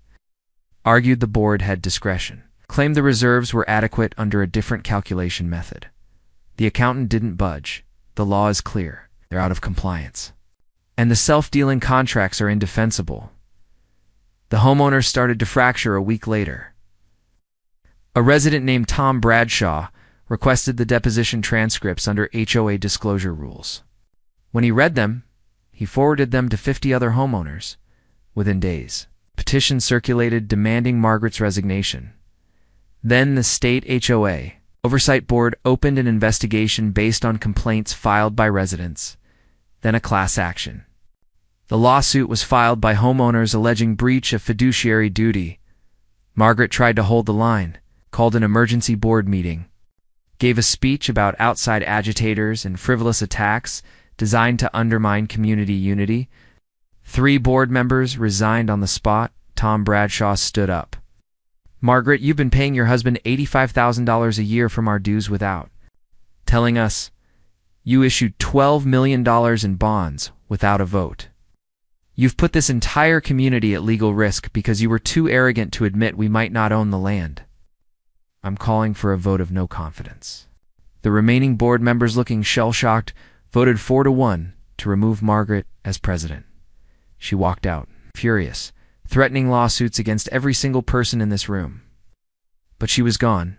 Argued the board had discretion. Claimed the reserves were adequate under a different calculation method. The accountant didn't budge. The law is clear. They're out of compliance. And the self-dealing contracts are indefensible. The homeowners started to fracture a week later. A resident named Tom Bradshaw requested the deposition transcripts under HOA disclosure rules. When he read them, he forwarded them to 50 other homeowners within days. Petitions circulated demanding Margaret's resignation. Then the state HOA Oversight Board opened an investigation based on complaints filed by residents, then a class action. The lawsuit was filed by homeowners alleging breach of fiduciary duty. Margaret tried to hold the line, called an emergency board meeting, gave a speech about outside agitators and frivolous attacks designed to undermine community unity. 3 board members resigned on the spot. Tom Bradshaw stood up. Margaret, you've been paying your husband $85,000 a year from our dues without telling us. You issued $12 million in bonds without a vote. You've put this entire community at legal risk because you were too arrogant to admit we might not own the land. I'm calling for a vote of no confidence. The remaining board members, looking shell-shocked, voted 4-1 to remove Margaret as president. She walked out, furious, threatening lawsuits against every single person in this room. But she was gone.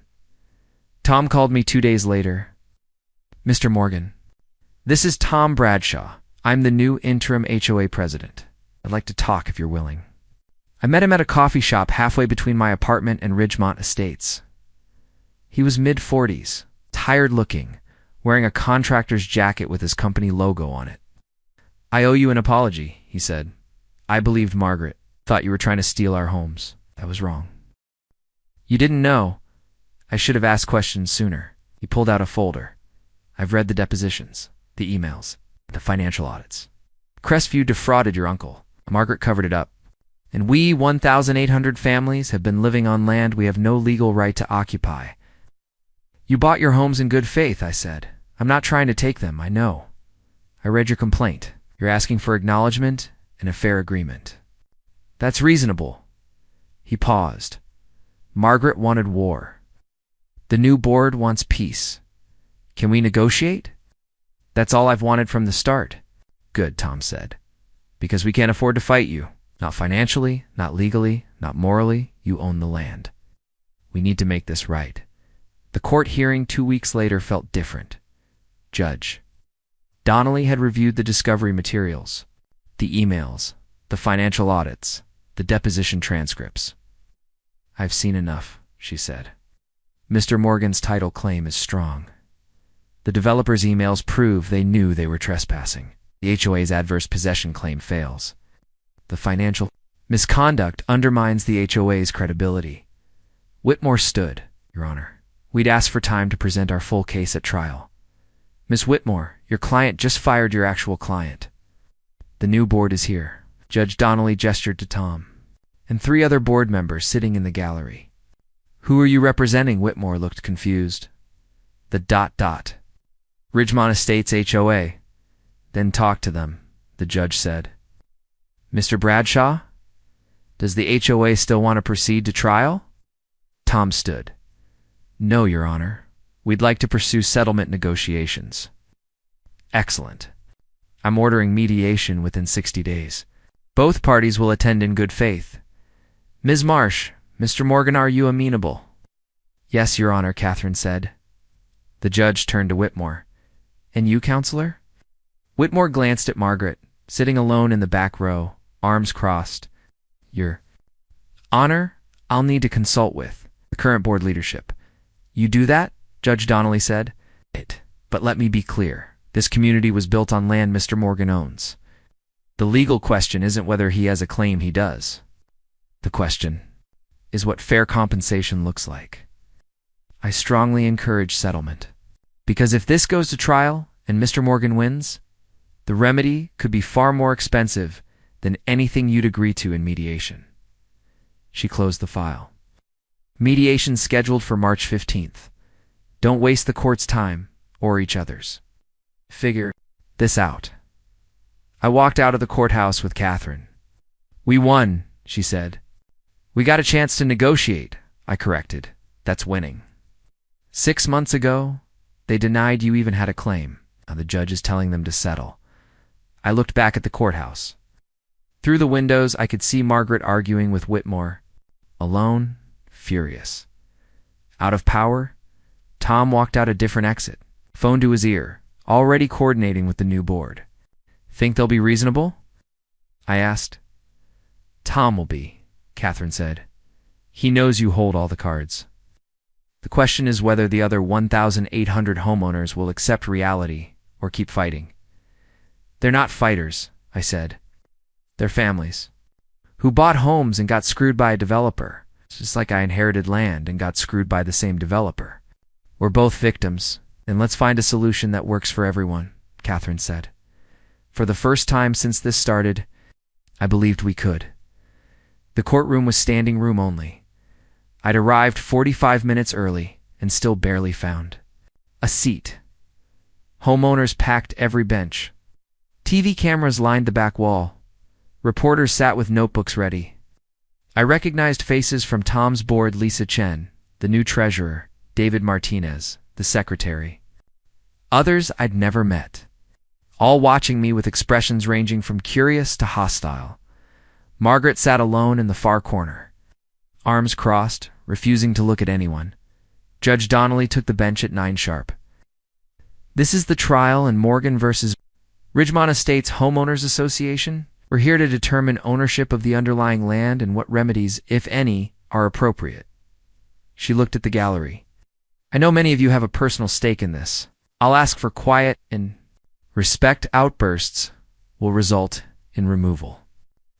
Tom called me 2 days later. Mr. Morgan, this is Tom Bradshaw. I'm the new interim HOA president. I'd like to talk if you're willing. I met him at a coffee shop halfway between my apartment and Ridgemont Estates. He was mid-40s, tired-looking, wearing a contractor's jacket with his company logo on it. I owe you an apology, he said. I believed Margaret. Thought you were trying to steal our homes. I was wrong. You didn't know. I should have asked questions sooner. He pulled out a folder. I've read the depositions, the emails, the financial audits. Crestview defrauded your uncle. Margaret covered it up. And we, 1,800 families, have been living on land we have no legal right to occupy. You bought your homes in good faith, I said. I'm not trying to take them, I know. I read your complaint. You're asking for acknowledgement and a fair agreement. That's reasonable. He paused. Margaret wanted war. The new board wants peace. Can we negotiate? That's all I've wanted from the start. Good, Tom said. Because we can't afford to fight you. Not financially, not legally, not morally. You own the land. We need to make this right. The court hearing 2 weeks later felt different. Judge Donnelly had reviewed the discovery materials, the emails, the financial audits, the deposition transcripts. I've seen enough, she said. Mr. Morgan's title claim is strong. The developers' emails prove they knew they were trespassing. The HOA's adverse possession claim fails. The financial misconduct undermines the HOA's credibility. Whitmore stood, Your Honor. We'd asked for time to present our full case at trial. Miss Whitmore, your client just fired your actual client. The new board is here. Judge Donnelly gestured to Tom, and 3 other board members sitting in the gallery. Who are you representing? Whitmore looked confused. The ... Ridgemont Estates HOA. Then talk to them, the judge said. Mr. Bradshaw? Does the HOA still want to proceed to trial? Tom stood. No, Your Honor. We'd like to pursue settlement negotiations. Excellent. I'm ordering mediation within 60 days. Both parties will attend in good faith. Ms. Marsh, Mr. Morgan, are you amenable? Yes, Your Honor, Catherine said. The judge turned to Whitmore. And you, Counselor? Whitmore glanced at Margaret, sitting alone in the back row, arms crossed. Your Honor, I'll need to consult with the current board leadership. You do that? Judge Donnelly said. But let me be clear. This community was built on land Mr. Morgan owns. The legal question isn't whether he has a claim he does. The question is what fair compensation looks like. I strongly encourage settlement, because if this goes to trial and Mr. Morgan wins, the remedy could be far more expensive than anything you'd agree to in mediation. She closed the file. Mediation scheduled for March 15th. Don't waste the court's time or each other's. Figure this out. I walked out of the courthouse with Catherine. We won, she said. We got a chance to negotiate, I corrected. That's winning. 6 months ago, they denied you even had a claim. Now the judge is telling them to settle. I looked back at the courthouse. Through the windows, I could see Margaret arguing with Whitmore. Alone, furious. Out of power, Tom walked out a different exit, phone to his ear, already coordinating with the new board. Think they'll be reasonable? I asked. Tom will be, Catherine said. He knows you hold all the cards. The question is whether the other 1,800 homeowners will accept reality or keep fighting. They're not fighters, I said. They're families who bought homes and got screwed by a developer, just like I inherited land and got screwed by the same developer. We're both victims, and let's find a solution that works for everyone, Catherine said. For the first time since this started, I believed we could. The courtroom was standing room only. I'd arrived 45 minutes early and still barely found a seat. Homeowners packed every bench. TV cameras lined the back wall. Reporters sat with notebooks ready. I recognized faces from Tom's board: Lisa Chen, the new treasurer, David Martinez, the secretary. Others I'd never met, all watching me with expressions ranging from curious to hostile. Margaret sat alone in the far corner, arms crossed, refusing to look at anyone. Judge Donnelly took the bench at 9 sharp. This is the trial in Morgan versus Ridgemont Estates Homeowners Association. We're here to determine ownership of the underlying land and what remedies, if any, are appropriate. She looked at the gallery. I know many of you have a personal stake in this. I'll ask for quiet and respect. Outbursts will result in removal.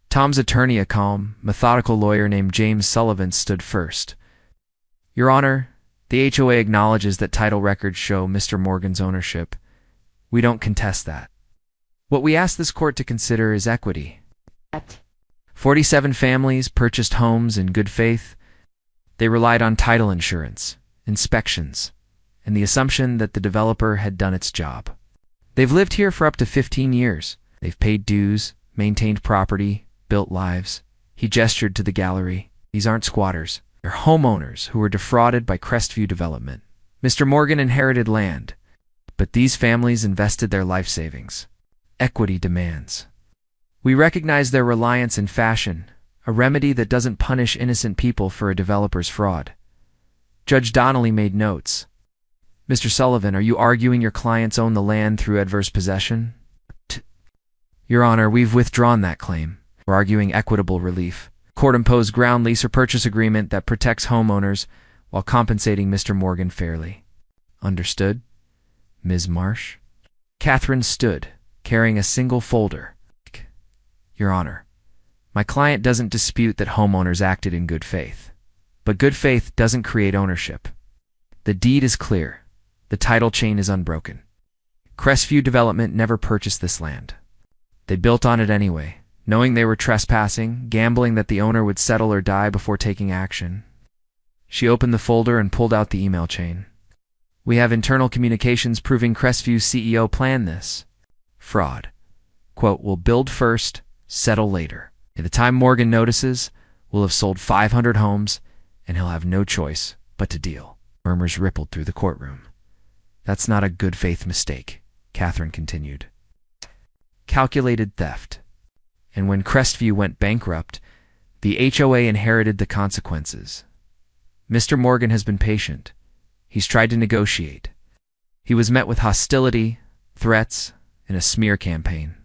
Tom's attorney, a calm, methodical lawyer named James Sullivan, stood first. Your Honor, the HOA acknowledges that title records show Mr. Morgan's ownership. We don't contest that. What we ask this court to consider is equity. 47 families purchased homes in good faith. They relied on title insurance, inspections, and the assumption that the developer had done its job. They've lived here for up to 15 years. They've paid dues, maintained property, built lives. He gestured to the gallery. These aren't squatters. They're homeowners who were defrauded by Crestview Development. Mr. Morgan inherited land, but these families invested their life savings. Equity demands. We recognize their reliance in fashion, a remedy that doesn't punish innocent people for a developer's fraud. Judge Donnelly made notes. Mr. Sullivan, are you arguing your clients own the land through adverse possession? Your Honor, we've withdrawn that claim. We're arguing equitable relief. Court-imposed ground lease or purchase agreement that protects homeowners while compensating Mr. Morgan fairly. Understood, Ms. Marsh? Catherine stood, carrying a single folder. Your Honor, my client doesn't dispute that homeowners acted in good faith. But good faith doesn't create ownership. The deed is clear. The title chain is unbroken. Crestview Development never purchased this land. They built on it anyway, knowing they were trespassing, gambling that the owner would settle or die before taking action. She opened the folder and pulled out the email chain. We have internal communications proving Crestview's CEO planned this. Fraud. Quote, we'll build first, settle later. By the time Morgan notices, we'll have sold 500 homes, and he'll have no choice but to deal. Murmurs rippled through the courtroom. That's not a good faith mistake, Catherine continued. Calculated theft. And when Crestview went bankrupt, the HOA inherited the consequences. Mr. Morgan has been patient. He's tried to negotiate. He was met with hostility, threats, and a smear campaign.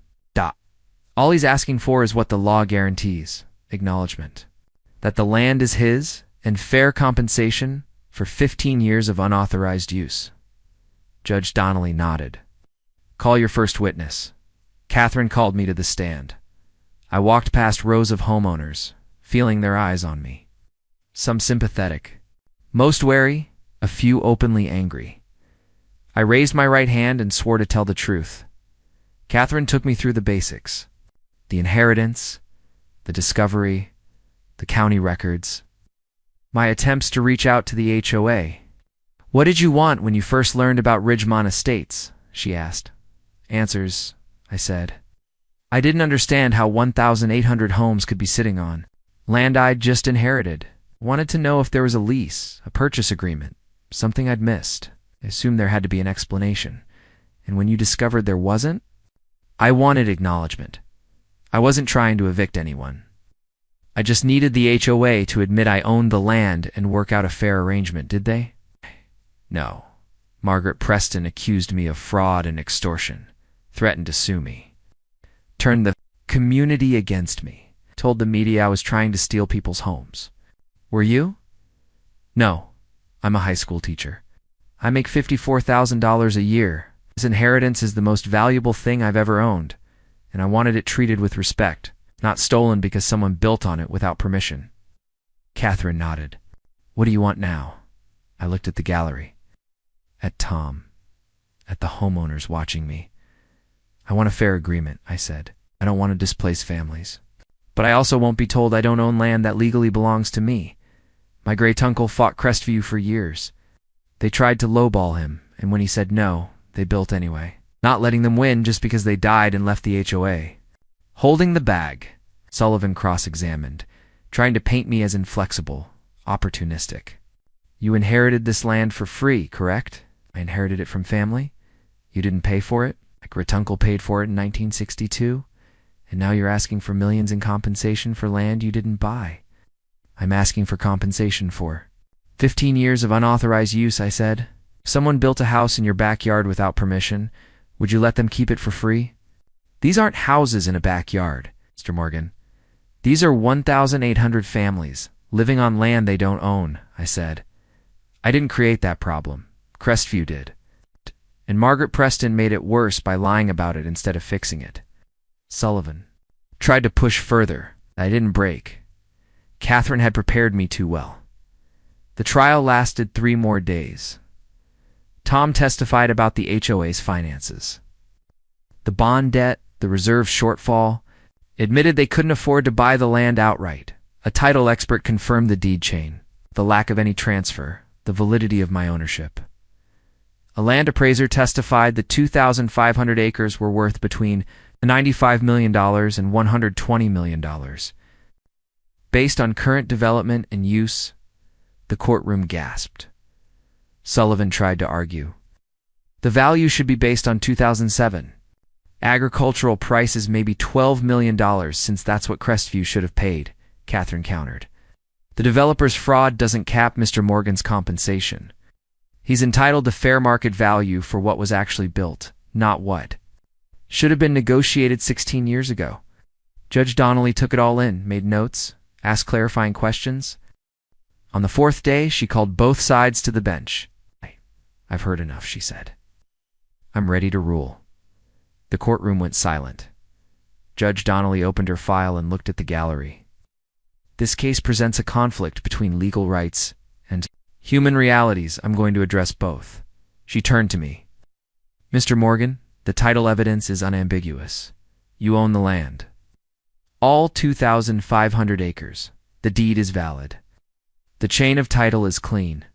All he's asking for is what the law guarantees, acknowledgement. That the land is his and fair compensation for 15 years of unauthorized use. Judge Donnelly nodded. Call your first witness. Catherine called me to the stand. I walked past rows of homeowners, feeling their eyes on me. Some sympathetic, most wary, a few openly angry. I raised my right hand and swore to tell the truth. Catherine took me through the basics: the inheritance, the discovery, the county records, my attempts to reach out to the HOA. "What did you want when you first learned about Ridgemont Estates?" she asked. "Answers," I said. I didn't understand how 1,800 homes could be sitting on land I'd just inherited. Wanted to know if there was a lease, a purchase agreement, something I'd missed. I assumed there had to be an explanation. And when you discovered there wasn't, I wanted acknowledgement. I wasn't trying to evict anyone. I just needed the HOA to admit I owned the land and work out a fair arrangement, did they? No. Margaret Preston accused me of fraud and extortion, threatened to sue me, turned the community against me, told the media I was trying to steal people's homes. Were you? No. I'm a high school teacher. I make $54,000 a year. This inheritance is the most valuable thing I've ever owned, and I wanted it treated with respect, not stolen because someone built on it without permission. Catherine nodded. "What do you want now?" I looked at the gallery. At Tom. At the homeowners watching me. "I want a fair agreement," I said. "I don't want to displace families. But I also won't be told I don't own land that legally belongs to me. My great-uncle fought Crestview for years. They tried to lowball him, and when he said no, they built anyway, not letting them win just because they died and left the HOA. Holding the bag, Sullivan cross-examined, trying to paint me as inflexible, opportunistic. "You inherited this land for free, correct?" "I inherited it from family." "You didn't pay for it? My great-uncle paid for it in 1962? And now you're asking for millions in compensation for land you didn't buy?" "I'm asking for compensation for 15 years of unauthorized use," I said. "If someone built a house in your backyard without permission, would you let them keep it for free?" "These aren't houses in a backyard, Mr. Morgan. These are 1,800 families living on land they don't own," I said. "I didn't create that problem. Crestview did. And Margaret Preston made it worse by lying about it instead of fixing it." Sullivan tried to push further. I didn't break. Catherine had prepared me too well. The trial lasted 3 more days. Tom testified about the HOA's finances. The bond debt, the reserve shortfall, admitted they couldn't afford to buy the land outright. A title expert confirmed the deed chain, the lack of any transfer, the validity of my ownership. A land appraiser testified the 2,500 acres were worth between $95 million and $120 million. Based on current development and use, the courtroom gasped. Sullivan tried to argue. "The value should be based on 2007. Agricultural prices may be $12 million since that's what Crestview should have paid," Catherine countered. "The developer's fraud doesn't cap Mr. Morgan's compensation. He's entitled to fair market value for what was actually built, not what should have been negotiated 16 years ago." Judge Donnelly took it all in, made notes, asked clarifying questions. On the 4th day, she called both sides to the bench. "I've heard enough," she said. "I'm ready to rule." The courtroom went silent. Judge Donnelly opened her file and looked at the gallery. "This case presents a conflict between legal rights and human realities. I'm going to address both." She turned to me. "Mr. Morgan, the title evidence is unambiguous. You own the land. All 2,500 acres. The deed is valid. The chain of title is clean.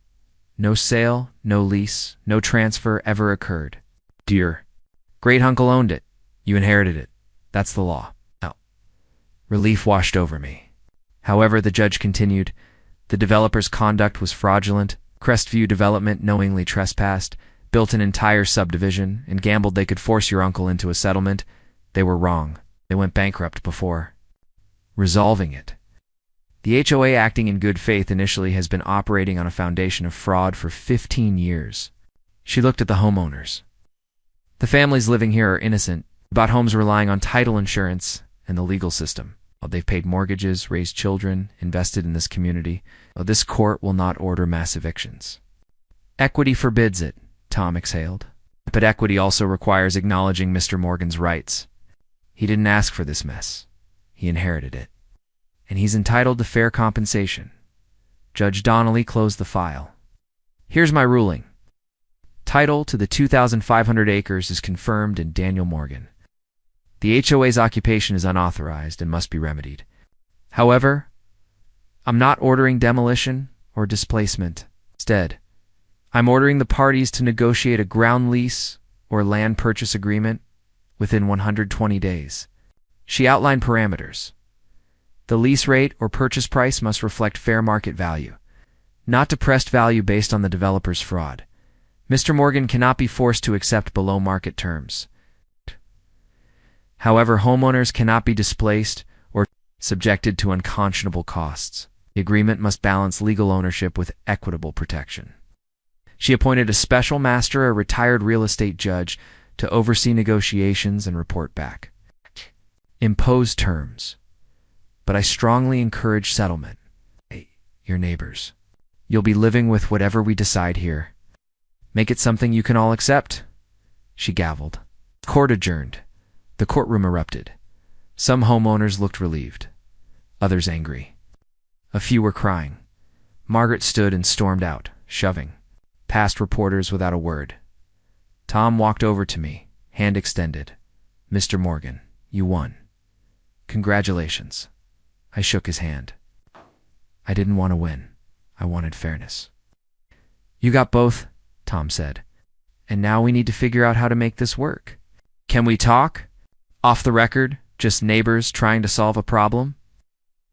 No sale, no lease, no transfer ever occurred. Dear great-uncle owned it. You inherited it. That's the law." Oh. Relief washed over me. However, the judge continued, "The developer's conduct was fraudulent. Crestview Development knowingly trespassed, built an entire subdivision, and gambled they could force your uncle into a settlement. They were wrong. They went bankrupt before resolving it. The HOA, acting in good faith initially, has been operating on a foundation of fraud for 15 years. She looked at the homeowners. The families living here are innocent, bought homes relying on title insurance and the legal system. They've paid mortgages, raised children, invested in this community. This court will not order mass evictions. Equity forbids it," Tom exhaled. "But equity also requires acknowledging Mr. Morgan's rights. He didn't ask for this mess. He inherited it. and he's entitled to fair compensation. Judge Donnelly closed the file. Here's my ruling. Title to the 2,500 acres is confirmed in Daniel Morgan. The HOA's occupation is unauthorized and must be remedied. However, I'm not ordering demolition or displacement. Instead, I'm ordering the parties to negotiate a ground lease or land purchase agreement within 120 days. She outlined parameters. The lease rate or purchase price must reflect fair market value, not depressed value based on the developer's fraud. Mr. Morgan cannot be forced to accept below market terms. However, homeowners cannot be displaced or subjected to unconscionable costs. The agreement must balance legal ownership with equitable protection. She appointed a special master, a retired real estate judge, to oversee negotiations and report back. Impose terms, but I strongly encourage settlement. Hey, your neighbors. You'll be living with whatever we decide here. Make it something you can all accept. She gavelled. Court adjourned. The courtroom erupted. Some homeowners looked relieved, others angry. A few were crying. Margaret stood and stormed out, shoving past reporters without a word. Tom walked over to me, hand extended. Mr. Morgan, you won. Congratulations. I shook his hand. I didn't want to win. I wanted fairness. You got both, Tom said. And now we need to figure out how to make this work. Can we talk? Off the record, just neighbors trying to solve a problem?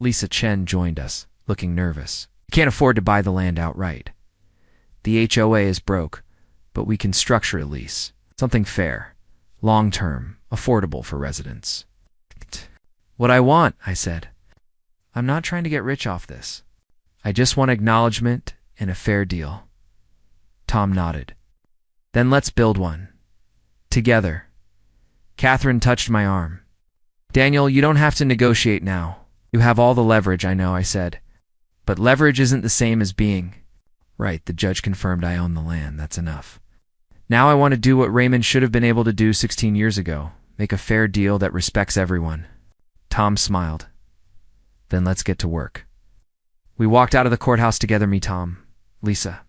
Lisa Chen joined us, looking nervous. We can't afford to buy the land outright. The HOA is broke, but we can structure a lease. Something fair, long-term, affordable for residents. What I want, I said. I'm not trying to get rich off this. I just want acknowledgement and a fair deal. Tom nodded. Then let's build one. Together. Catherine touched my arm. Daniel, you don't have to negotiate now. You have all the leverage, I know, I said. But leverage isn't the same as being. Right, the judge confirmed I own the land. That's enough. Now I want to do what Raymond should have been able to do 16 years ago. Make a fair deal that respects everyone. Tom smiled. Then let's get to work. We walked out of the courthouse together, me, Tom, Lisa,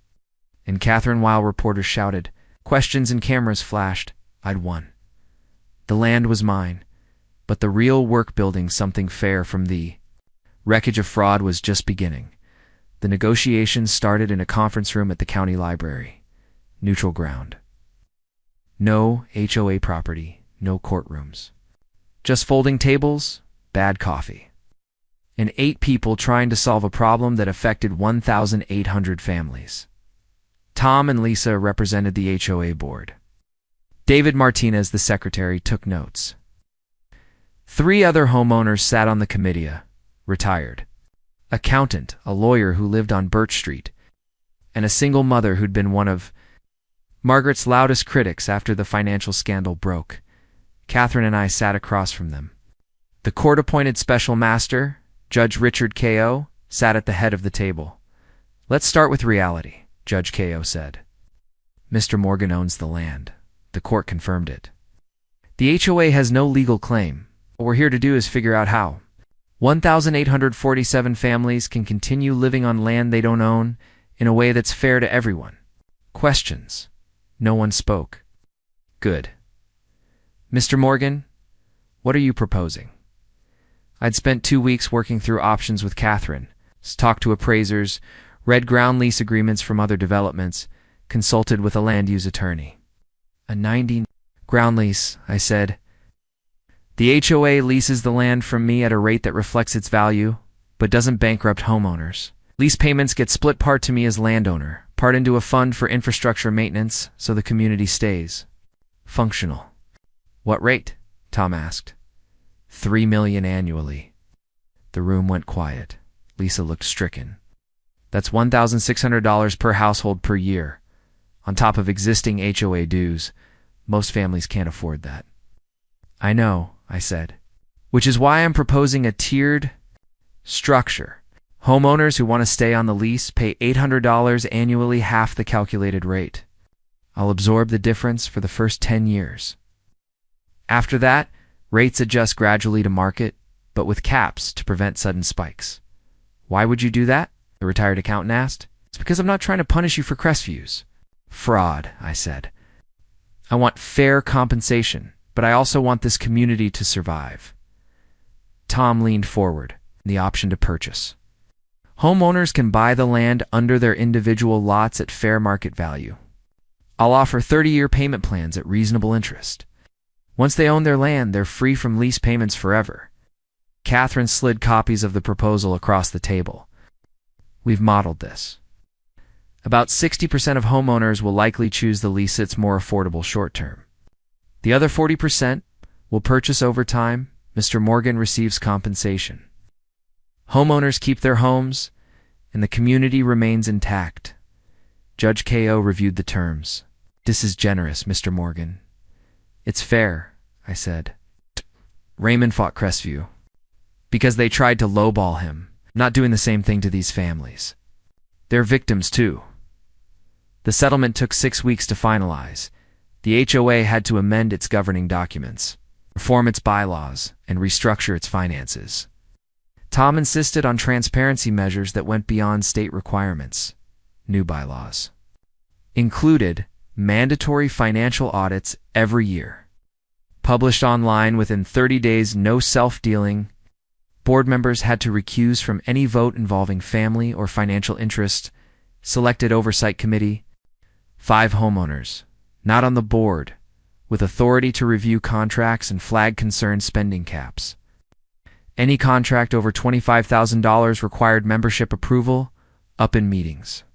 and Catherine, while reporters shouted. Questions and cameras flashed. I'd won. The land was mine, but the real work, building something fair from the wreckage of fraud, was just beginning. The negotiations started in a conference room at the county library. Neutral ground. No HOA property, no courtrooms. Just folding tables, bad coffee. And 8 people trying to solve a problem that affected 1,800 families. Tom and Lisa represented the HOA board. David Martinez, the secretary, took notes. 3 other homeowners sat on the committee, retired. Accountant, a lawyer who lived on Birch Street, and a single mother who'd been one of Margaret's loudest critics after the financial scandal broke. Catherine and I sat across from them. The court-appointed special master, Judge Richard K.O., sat at the head of the table. Let's start with reality, Judge K.O. said. Mr. Morgan owns the land. The court confirmed it. The HOA has no legal claim. What we're here to do is figure out how. 1,847 families can continue living on land they don't own in a way that's fair to everyone. Questions. No one spoke. Good. Mr. Morgan, what are you proposing? I'd spent 2 weeks working through options with Catherine, talked to appraisers, read ground lease agreements from other developments, consulted with a land use attorney. A 90 ground lease, I said. The HOA leases the land from me at a rate that reflects its value, but doesn't bankrupt homeowners. Lease payments get split part to me as landowner, part into a fund for infrastructure maintenance so the community stays functional. What rate? Tom asked. $3 million annually. The room went quiet. Lisa looked stricken. That's $1,600 per household per year. On top of existing HOA dues, most families can't afford that. I know, I said, which is why I'm proposing a tiered structure. Homeowners who want to stay on the lease pay $800 annually, half the calculated rate. I'll absorb the difference for the first 10 years. After that, rates adjust gradually to market, but with caps to prevent sudden spikes. Why would you do that? The retired accountant asked. It's because I'm not trying to punish you for Crestviews. Fraud, I said. I want fair compensation, but I also want this community to survive. Tom leaned forward, the option to purchase. Homeowners can buy the land under their individual lots at fair market value. I'll offer 30-year payment plans at reasonable interest. Once they own their land, they're free from lease payments forever. Catherine slid copies of the proposal across the table. We've modeled this. About 60% of homeowners will likely choose the lease that's more affordable short-term. The other 40% will purchase over time. Mr. Morgan receives compensation. Homeowners keep their homes, and the community remains intact. Judge K.O. reviewed the terms. This is generous, Mr. Morgan. It's fair, I said. Raymond fought Crestview because they tried to lowball him, not doing the same thing to these families. They're victims, too. The settlement took 6 weeks to finalize. The HOA had to amend its governing documents, reform its bylaws, and restructure its finances. Tom insisted on transparency measures that went beyond state requirements. New bylaws included mandatory financial audits every year, published online within 30 days, no self-dealing. Board members had to recuse from any vote involving family or financial interest. Selected oversight committee. 5 homeowners, not on the board, with authority to review contracts and flag concern spending caps. Any contract over $25,000 required membership approval, up in meetings.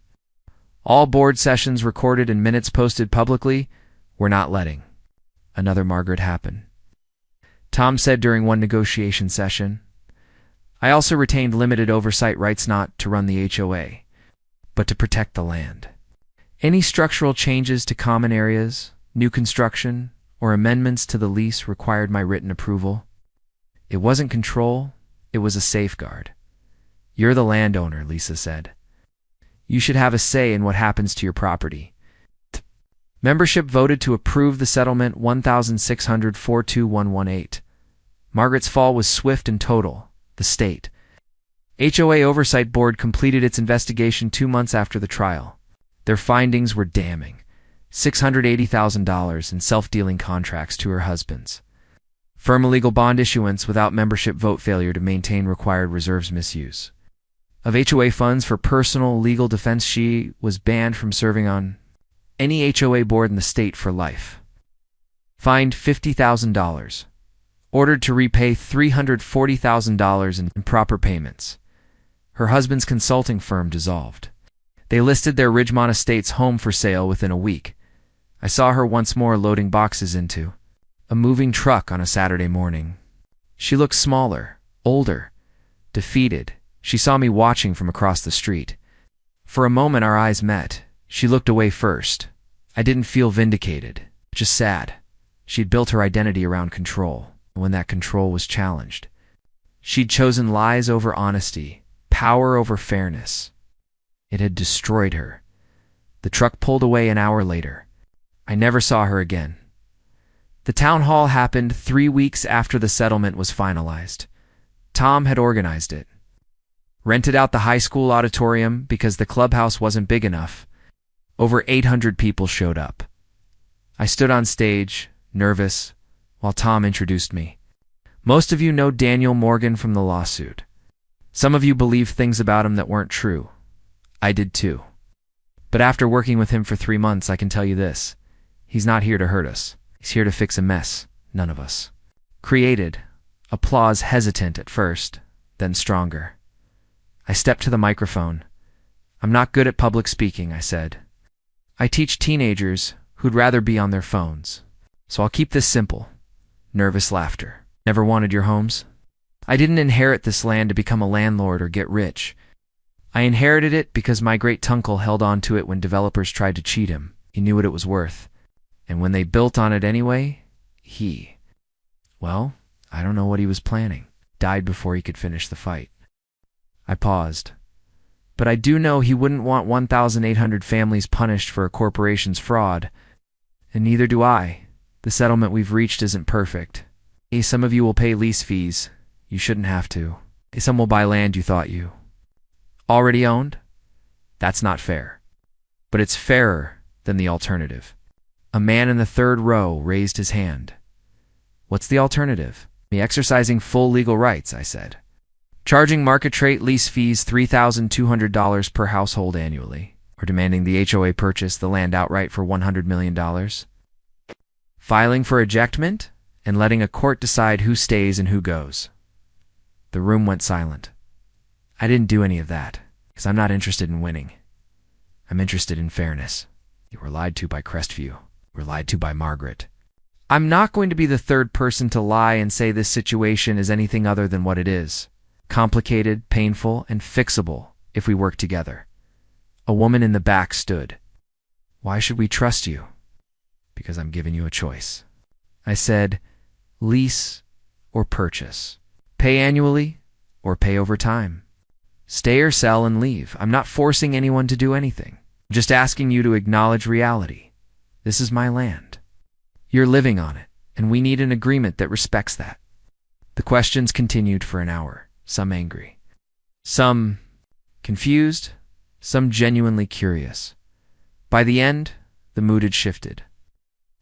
All board sessions recorded and minutes posted publicly. We're not letting another Margaret happen. Tom said during one negotiation session. I also retained limited oversight rights, not to run the HOA, but to protect the land. Any structural changes to common areas, new construction, or amendments to the lease required my written approval. It wasn't control, it was a safeguard. You're the landowner, Lisa said. You should have a say in what happens to your property. Membership voted to approve the settlement 1,600-42118. Margaret's fall was swift and total. The state HOA Oversight Board completed its investigation 2 months after the trial. Their findings were damning. $680,000 in self-dealing contracts to her husbands. Firm illegal bond issuance without membership vote, failure to maintain required reserves, misuse of HOA funds for personal legal defense. She was banned from serving on any HOA board in the state for life. Fined $50,000. Ordered to repay $340,000 in improper payments. Her husband's consulting firm dissolved. They listed their Ridgemont Estates home for sale within a week. I saw her once more loading boxes into a moving truck on a Saturday morning. She looked smaller, older, defeated. She saw me watching from across the street. For a moment our eyes met. She looked away first. I didn't feel vindicated, just sad. She'd built her identity around control. When that control was challenged, she'd chosen lies over honesty, power over fairness. It had destroyed her. The truck pulled away an hour later. I never saw her again. The town hall happened 3 weeks after the settlement was finalized. Tom had organized it. Rented out the high school auditorium because the clubhouse wasn't big enough. Over 800 people showed up. I stood on stage, nervous, while Tom introduced me. Most of you know Daniel Morgan from the lawsuit. Some of you believe things about him that weren't true. I did too. But after working with him for 3 months, I can tell you this. He's not here to hurt us. He's here to fix a mess none of us created. Applause hesitant at first, then stronger. I stepped to the microphone. I'm not good at public speaking, I said. I teach teenagers who'd rather be on their phones. So I'll keep this simple. Nervous laughter. Never wanted your homes? I didn't inherit this land to become a landlord or get rich. I inherited it because my great-uncle held on to it when developers tried to cheat him. He knew what it was worth. And when they built on it anyway, well, I don't know what he was planning. Died before he could finish the fight. I paused. But I do know he wouldn't want 1,800 families punished for a corporation's fraud. And neither do I. The settlement we've reached isn't perfect. Some of you will pay lease fees. You shouldn't have to. Some will buy land you thought you already owned? That's not fair. But it's fairer than the alternative. A man in the third row raised his hand. What's the alternative? Me exercising full legal rights, I said. Charging market rate lease fees $3,200 per household annually, or demanding the HOA purchase the land outright for $100 million. Filing for ejectment and letting a court decide who stays and who goes. The room went silent. I didn't do any of that, because I'm not interested in winning. I'm interested in fairness. You were lied to by Crestview. You were lied to by Margaret. I'm not going to be the third person to lie and say this situation is anything other than what it is. Complicated, painful, and fixable if we work together. A woman in the back stood. Why should we trust you? Because I'm giving you a choice. I said, lease or purchase. Pay annually or pay over time. Stay or sell and leave. I'm not forcing anyone to do anything. I'm just asking you to acknowledge reality. This is my land. You're living on it, and we need an agreement that respects that. The questions continued for an hour, some angry, some confused, some genuinely curious. By the end, the mood had shifted.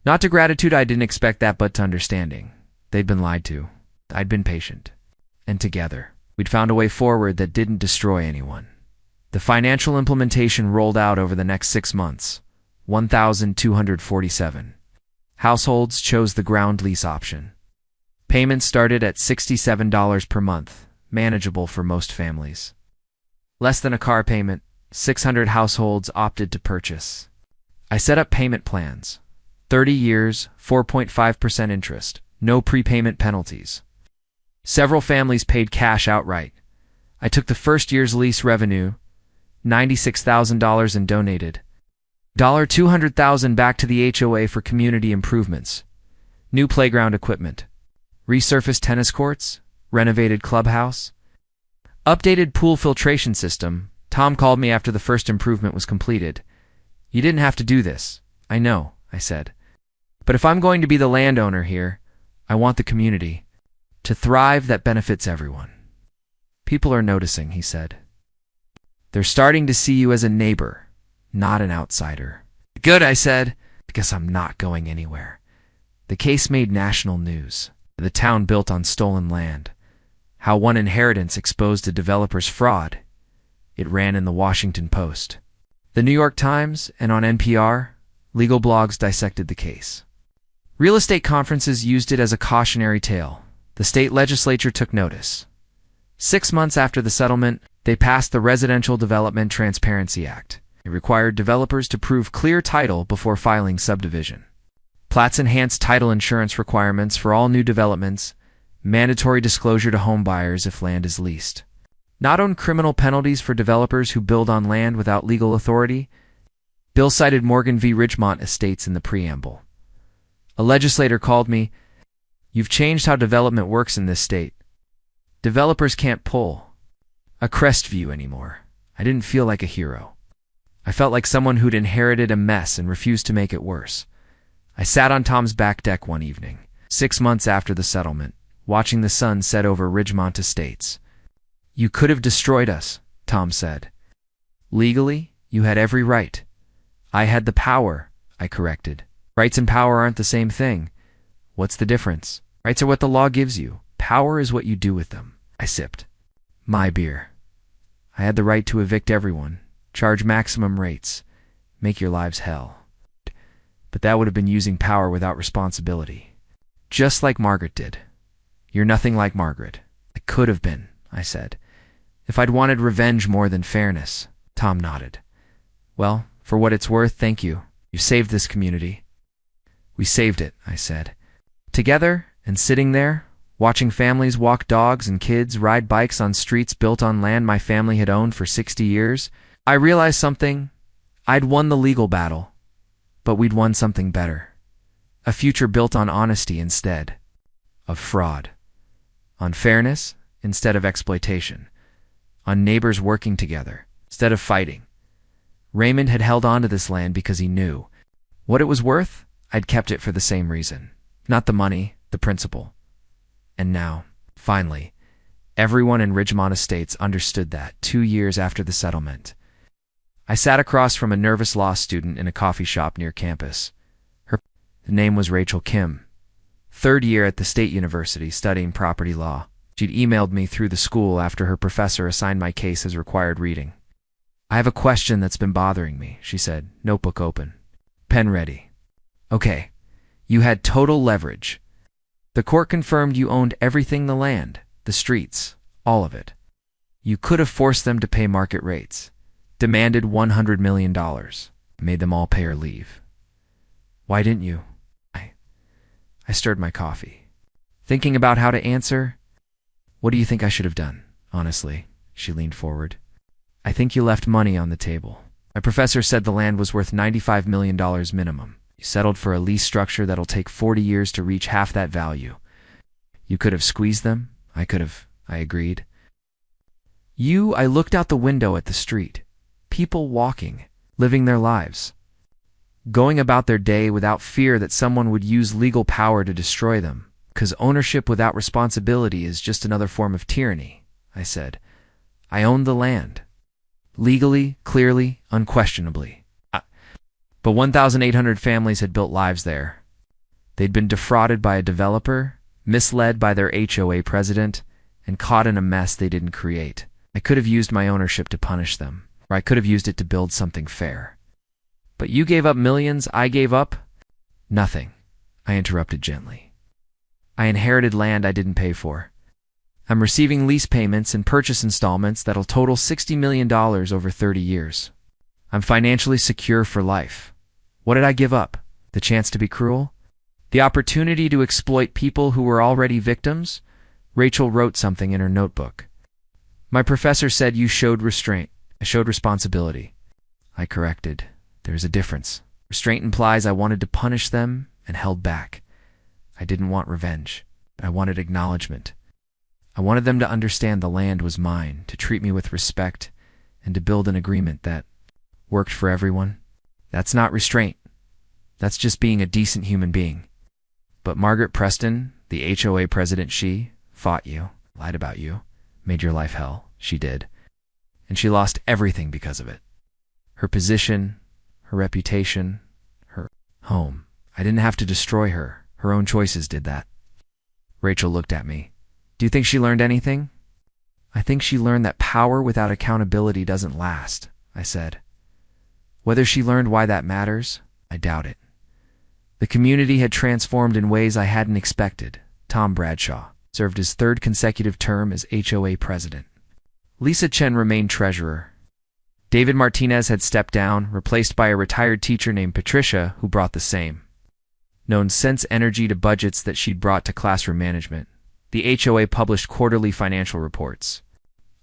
Not to gratitude, I didn't expect that, but to understanding. They'd been lied to. I'd been patient. And together, we'd found a way forward that didn't destroy anyone. The financial implementation rolled out over the next 6 months, 1,247. Households chose the ground lease option. Payments started at $67 per month, manageable for most families. Less than a car payment, 600 households opted to purchase. I set up payment plans. 30 years, 4.5% interest, no prepayment penalties. Several families paid cash outright. I took the first year's lease revenue, $96,000, and donated $200,000 back to the HOA for community improvements, new playground equipment, resurfaced tennis courts, renovated clubhouse, updated pool filtration system. Tom called me after the first improvement was completed. You didn't have to do this. I know, I said. But if I'm going to be the landowner here, I want the community to thrive that benefits everyone. People are noticing, he said. They're starting to see you as a neighbor, not an outsider. Good, I said, because I'm not going anywhere. The case made national news. The town built on stolen land. How one inheritance exposed a developer's fraud. It ran in the Washington Post. The New York Times and on NPR, legal blogs dissected the case. Real estate conferences used it as a cautionary tale. The state legislature took notice. 6 months after the settlement, they passed the Residential Development Transparency Act. It required developers to prove clear title before filing subdivision. Plats enhanced title insurance requirements for all new developments, mandatory disclosure to home buyers if land is leased. Not own criminal penalties for developers who build on land without legal authority. Bill cited Morgan v. Ridgemont Estates in the preamble. A legislator called me, "You've changed how development works in this state. Developers can't pull a Crestview anymore." I didn't feel like a hero. I felt like someone who'd inherited a mess and refused to make it worse. I sat on Tom's back deck one evening, 6 months after the settlement, watching the sun set over Ridgemont Estates. "You could have destroyed us," Tom said. "Legally, you had every right." "I had the power," I corrected. "Rights and power aren't the same thing." "What's the difference?" "Rights are what the law gives you. Power is what you do with them." I sipped my beer. "I had the right to evict everyone, charge maximum rates, make your lives hell. But that would have been using power without responsibility. Just like Margaret did." "You're nothing like Margaret." "I could have been," I said, "if I'd wanted revenge more than fairness." Tom nodded. "Well, for what it's worth, thank you. You saved this community." "We saved it," I said. Together, and sitting there, watching families walk dogs and kids ride bikes on streets built on land my family had owned for 60 years, I realized something. I'd won the legal battle, but we'd won something better. A future built on honesty instead of fraud. On fairness instead of exploitation. On neighbors working together instead of fighting. Raymond had held on to this land because he knew what it was worth. I'd kept it for the same reason. Not the money, the principle. And now, finally, Everyone in Ridgemont Estates understood that 2 years after the settlement. I sat across from a nervous law student in a coffee shop near campus. Her name was Rachel Kim, third year at the State University studying property law. She'd emailed me through the school after her professor assigned my case as required reading. "I have a question that's been bothering me," she said, notebook open, pen ready. "Okay, you had total leverage. The court confirmed you owned everything, the land, the streets, all of it. You could have forced them to pay market rates, demanded $100 million, made them all pay or leave. Why didn't you?" I stirred my coffee, thinking about how to answer. "What do you think I should have done, honestly?" She leaned forward. "I think you left money on the table. My professor said the land was worth $95 million minimum. You settled for a lease structure that'll take 40 years to reach half that value. You could have squeezed them. I could have," I agreed. I looked out the window at the street. People walking, living their lives, going about their day without fear that someone would use legal power to destroy them. "'Cause ownership without responsibility is just another form of tyranny," I said. "I owned the land. Legally, clearly, unquestionably. But 1,800 families had built lives there. They'd been defrauded by a developer, misled by their HOA president, and caught in a mess they didn't create. I could have used my ownership to punish them, or I could have used it to build something fair. But you gave up millions, I gave up nothing," I interrupted gently. "I inherited land I didn't pay for. I'm receiving lease payments and purchase installments that'll total $60 million over 30 years. I'm financially secure for life. What did I give up? The chance to be cruel? The opportunity to exploit people who were already victims?" Rachel wrote something in her notebook. "My professor said you showed restraint. I showed responsibility." I corrected. "There's a difference. Restraint implies I wanted to punish them and held back. I didn't want revenge. I wanted acknowledgement. I wanted them to understand the land was mine, to treat me with respect, and to build an agreement that worked for everyone. That's not restraint. That's just being a decent human being. But Margaret Preston, the HOA president, she fought you, lied about you, made your life hell. She did. And she lost everything because of it. Her position, her reputation, her home. I didn't have to destroy her. Her own choices did that." Rachel looked at me. "Do you think she learned anything?" "I think she learned that power without accountability doesn't last," I said. Whether she learned why that matters, I doubt it. The community had transformed in ways I hadn't expected. Tom Bradshaw served his third consecutive term as HOA president. Lisa Chen remained treasurer. David Martinez had stepped down, replaced by a retired teacher named Patricia, who brought the same known sense energy to budgets that she'd brought to classroom management. The HOA published quarterly financial reports.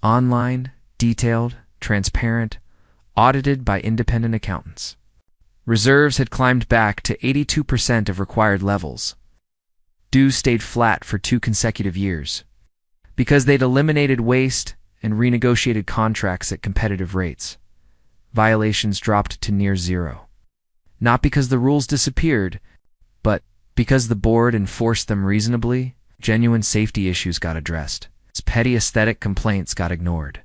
Online, detailed, transparent, audited by independent accountants. Reserves had climbed back to 82% of required levels. Dues stayed flat for 2 consecutive years. Because they'd eliminated waste and renegotiated contracts at competitive rates. Violations dropped to near zero. Not because the rules disappeared, but because the board enforced them reasonably. Genuine safety issues got addressed. Petty aesthetic complaints got ignored.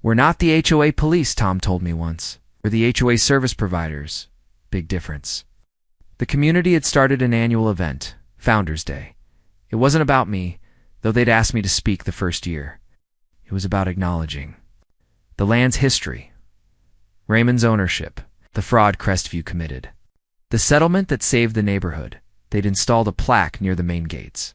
"We're not the HOA police," Tom told me once. "We're the HOA service providers." Big difference. The community had started an annual event, Founders Day. It wasn't about me, though they'd asked me to speak the first year. It was about acknowledging the land's history, Raymond's ownership, the fraud Crestview committed, the settlement that saved the neighborhood. They'd installed a plaque near the main gates.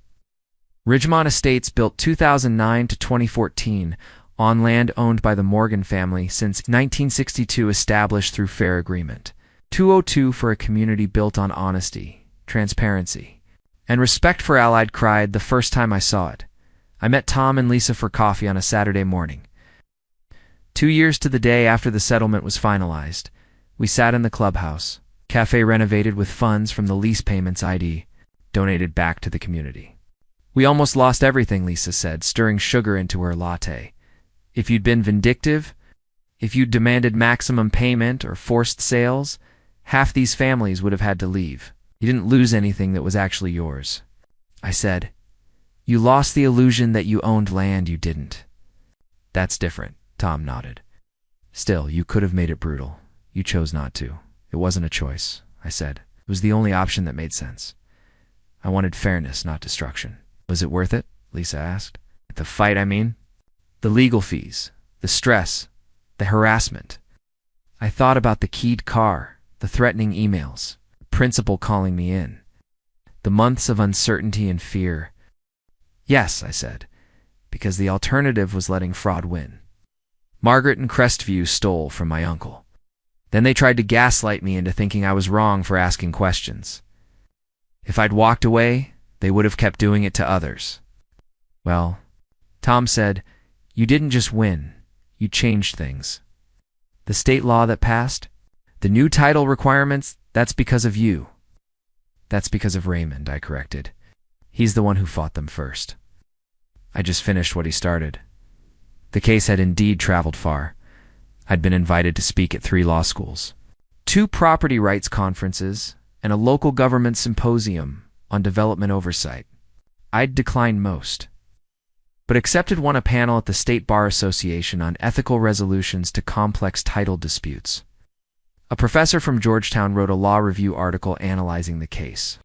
Ridgemont Estates, built 2009 to 2014, on land owned by the Morgan family since 1962, established through fair agreement. 202 for a community built on honesty, transparency, and respect for Allied. Cried the first time I saw it. I met Tom and Lisa for coffee on a Saturday morning. 2 years to the day after the settlement was finalized, we sat in the clubhouse, cafe renovated with funds from the lease payments I'd donated back to the community. "We almost lost everything," Lisa said, stirring sugar into her latte. "If you'd been vindictive, if you'd demanded maximum payment or forced sales, half these families would have had to leave. You didn't lose anything that was actually yours." I said, You lost the illusion that you owned land you didn't. That's different, Tom nodded. Still, you could have made it brutal. You chose not to. It wasn't a choice, I said. It was the only option that made sense. I wanted fairness, not destruction. Was it worth it? Lisa asked. The fight, I mean? The legal fees, the stress, the harassment. I thought about the keyed car, the threatening emails, the principal calling me in, the months of uncertainty and fear. Yes, I said, because the alternative was letting fraud win. Margaret and Crestview stole from my uncle. Then they tried to gaslight me into thinking I was wrong for asking questions. If I'd walked away, they would have kept doing it to others. Well, Tom said, you didn't just win, you changed things. The state law that passed, the new title requirements, that's because of you. That's because of Raymond, I corrected. He's the one who fought them first. I just finished what he started. The case had indeed traveled far. I'd been invited to speak at 3 law schools, 2 property rights conferences, and a local government symposium on development oversight. I'd declined most, but accepted one a panel at the State Bar Association on ethical resolutions to complex title disputes. A professor from Georgetown wrote a law review article analyzing the case,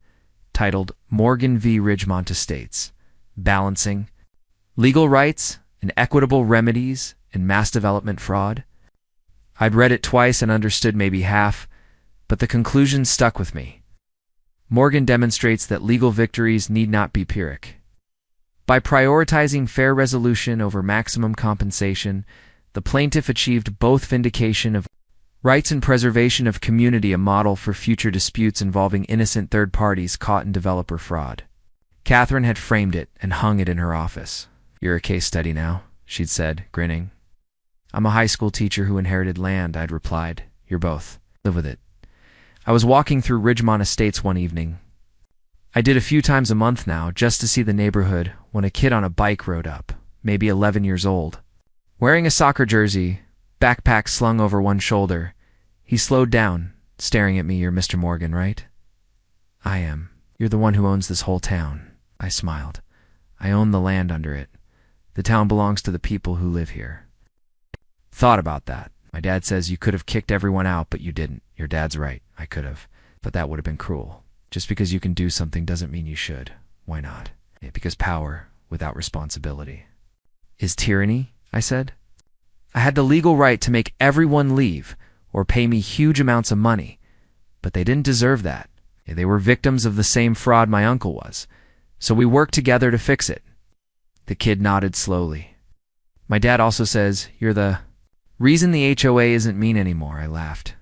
titled Morgan v. Ridgemont Estates, Balancing Legal Rights and Equitable Remedies in Mass Development Fraud. I'd read it twice and understood maybe half, but the conclusion stuck with me. Morgan demonstrates that legal victories need not be Pyrrhic. By prioritizing fair resolution over maximum compensation, the plaintiff achieved both vindication of rights and preservation of community, a model for future disputes involving innocent third parties caught in developer fraud. Catherine had framed it and hung it in her office. You're a case study now, she'd said, grinning. I'm a high school teacher who inherited land, I'd replied. You're both. Live with it. I was walking through Ridgemont Estates one evening. I did a few times a month now, just to see the neighborhood, when a kid on a bike rode up, maybe 11 years old. Wearing a soccer jersey, backpack slung over one shoulder, he slowed down, staring at me. You're Mr. Morgan, right? I am. You're the one who owns this whole town. I smiled. I own the land under it. The town belongs to the people who live here. Thought about that. My dad says you could have kicked everyone out, but you didn't. Your dad's right. I could have. But that would have been cruel. Just because you can do something doesn't mean you should. Why not? Because power without responsibility is tyranny, I said. I had the legal right to make everyone leave or pay me huge amounts of money, but they didn't deserve that. They were victims of the same fraud my uncle was, so we worked together to fix it. The kid nodded slowly. My dad also says you're the reason the HOA isn't mean anymore, I laughed.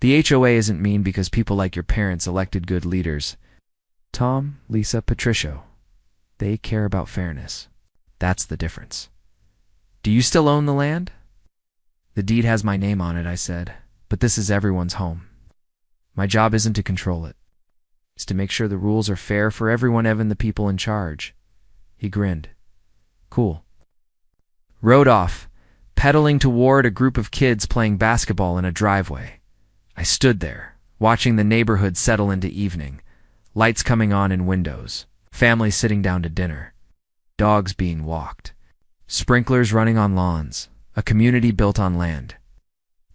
The HOA isn't mean because people like your parents elected good leaders. Tom, Lisa, Patricio. They care about fairness. That's the difference. Do you still own the land? The deed has my name on it, I said, but this is everyone's home. My job isn't to control it. It's to make sure the rules are fair for everyone, even the people in charge. He grinned. Cool. Rode off, pedaling toward a group of kids playing basketball in a driveway. I stood there, watching the neighborhood settle into evening, lights coming on in windows, families sitting down to dinner, dogs being walked, sprinklers running on lawns, a community built on land.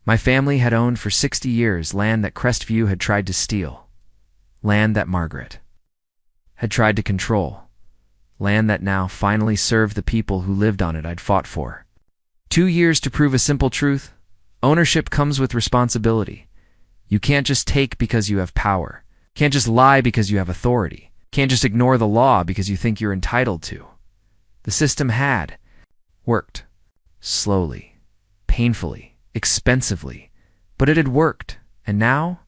My family had owned for 60 years land that Crestview had tried to steal, land that Margaret had tried to control, land that now finally served the people who lived on it I'd fought for. 2 years to prove a simple truth: ownership comes with responsibility. You can't just take because you have power. Can't just lie because you have authority. Can't just ignore the law because you think you're entitled to. The system had worked. Slowly, painfully, expensively. But it had worked. And now?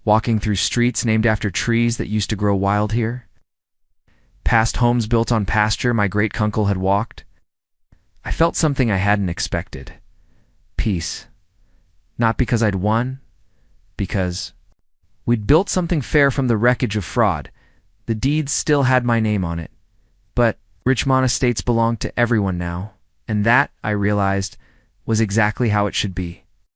Walking through streets named after trees that used to grow wild here? Past homes built on pasture my great-uncle had walked? I felt something I hadn't expected. Peace. Not because I'd won, because we'd built something fair from the wreckage of fraud. The deeds still had my name on it, but Ridgemont Estates belonged to everyone now, and that, I realized, was exactly how it should be.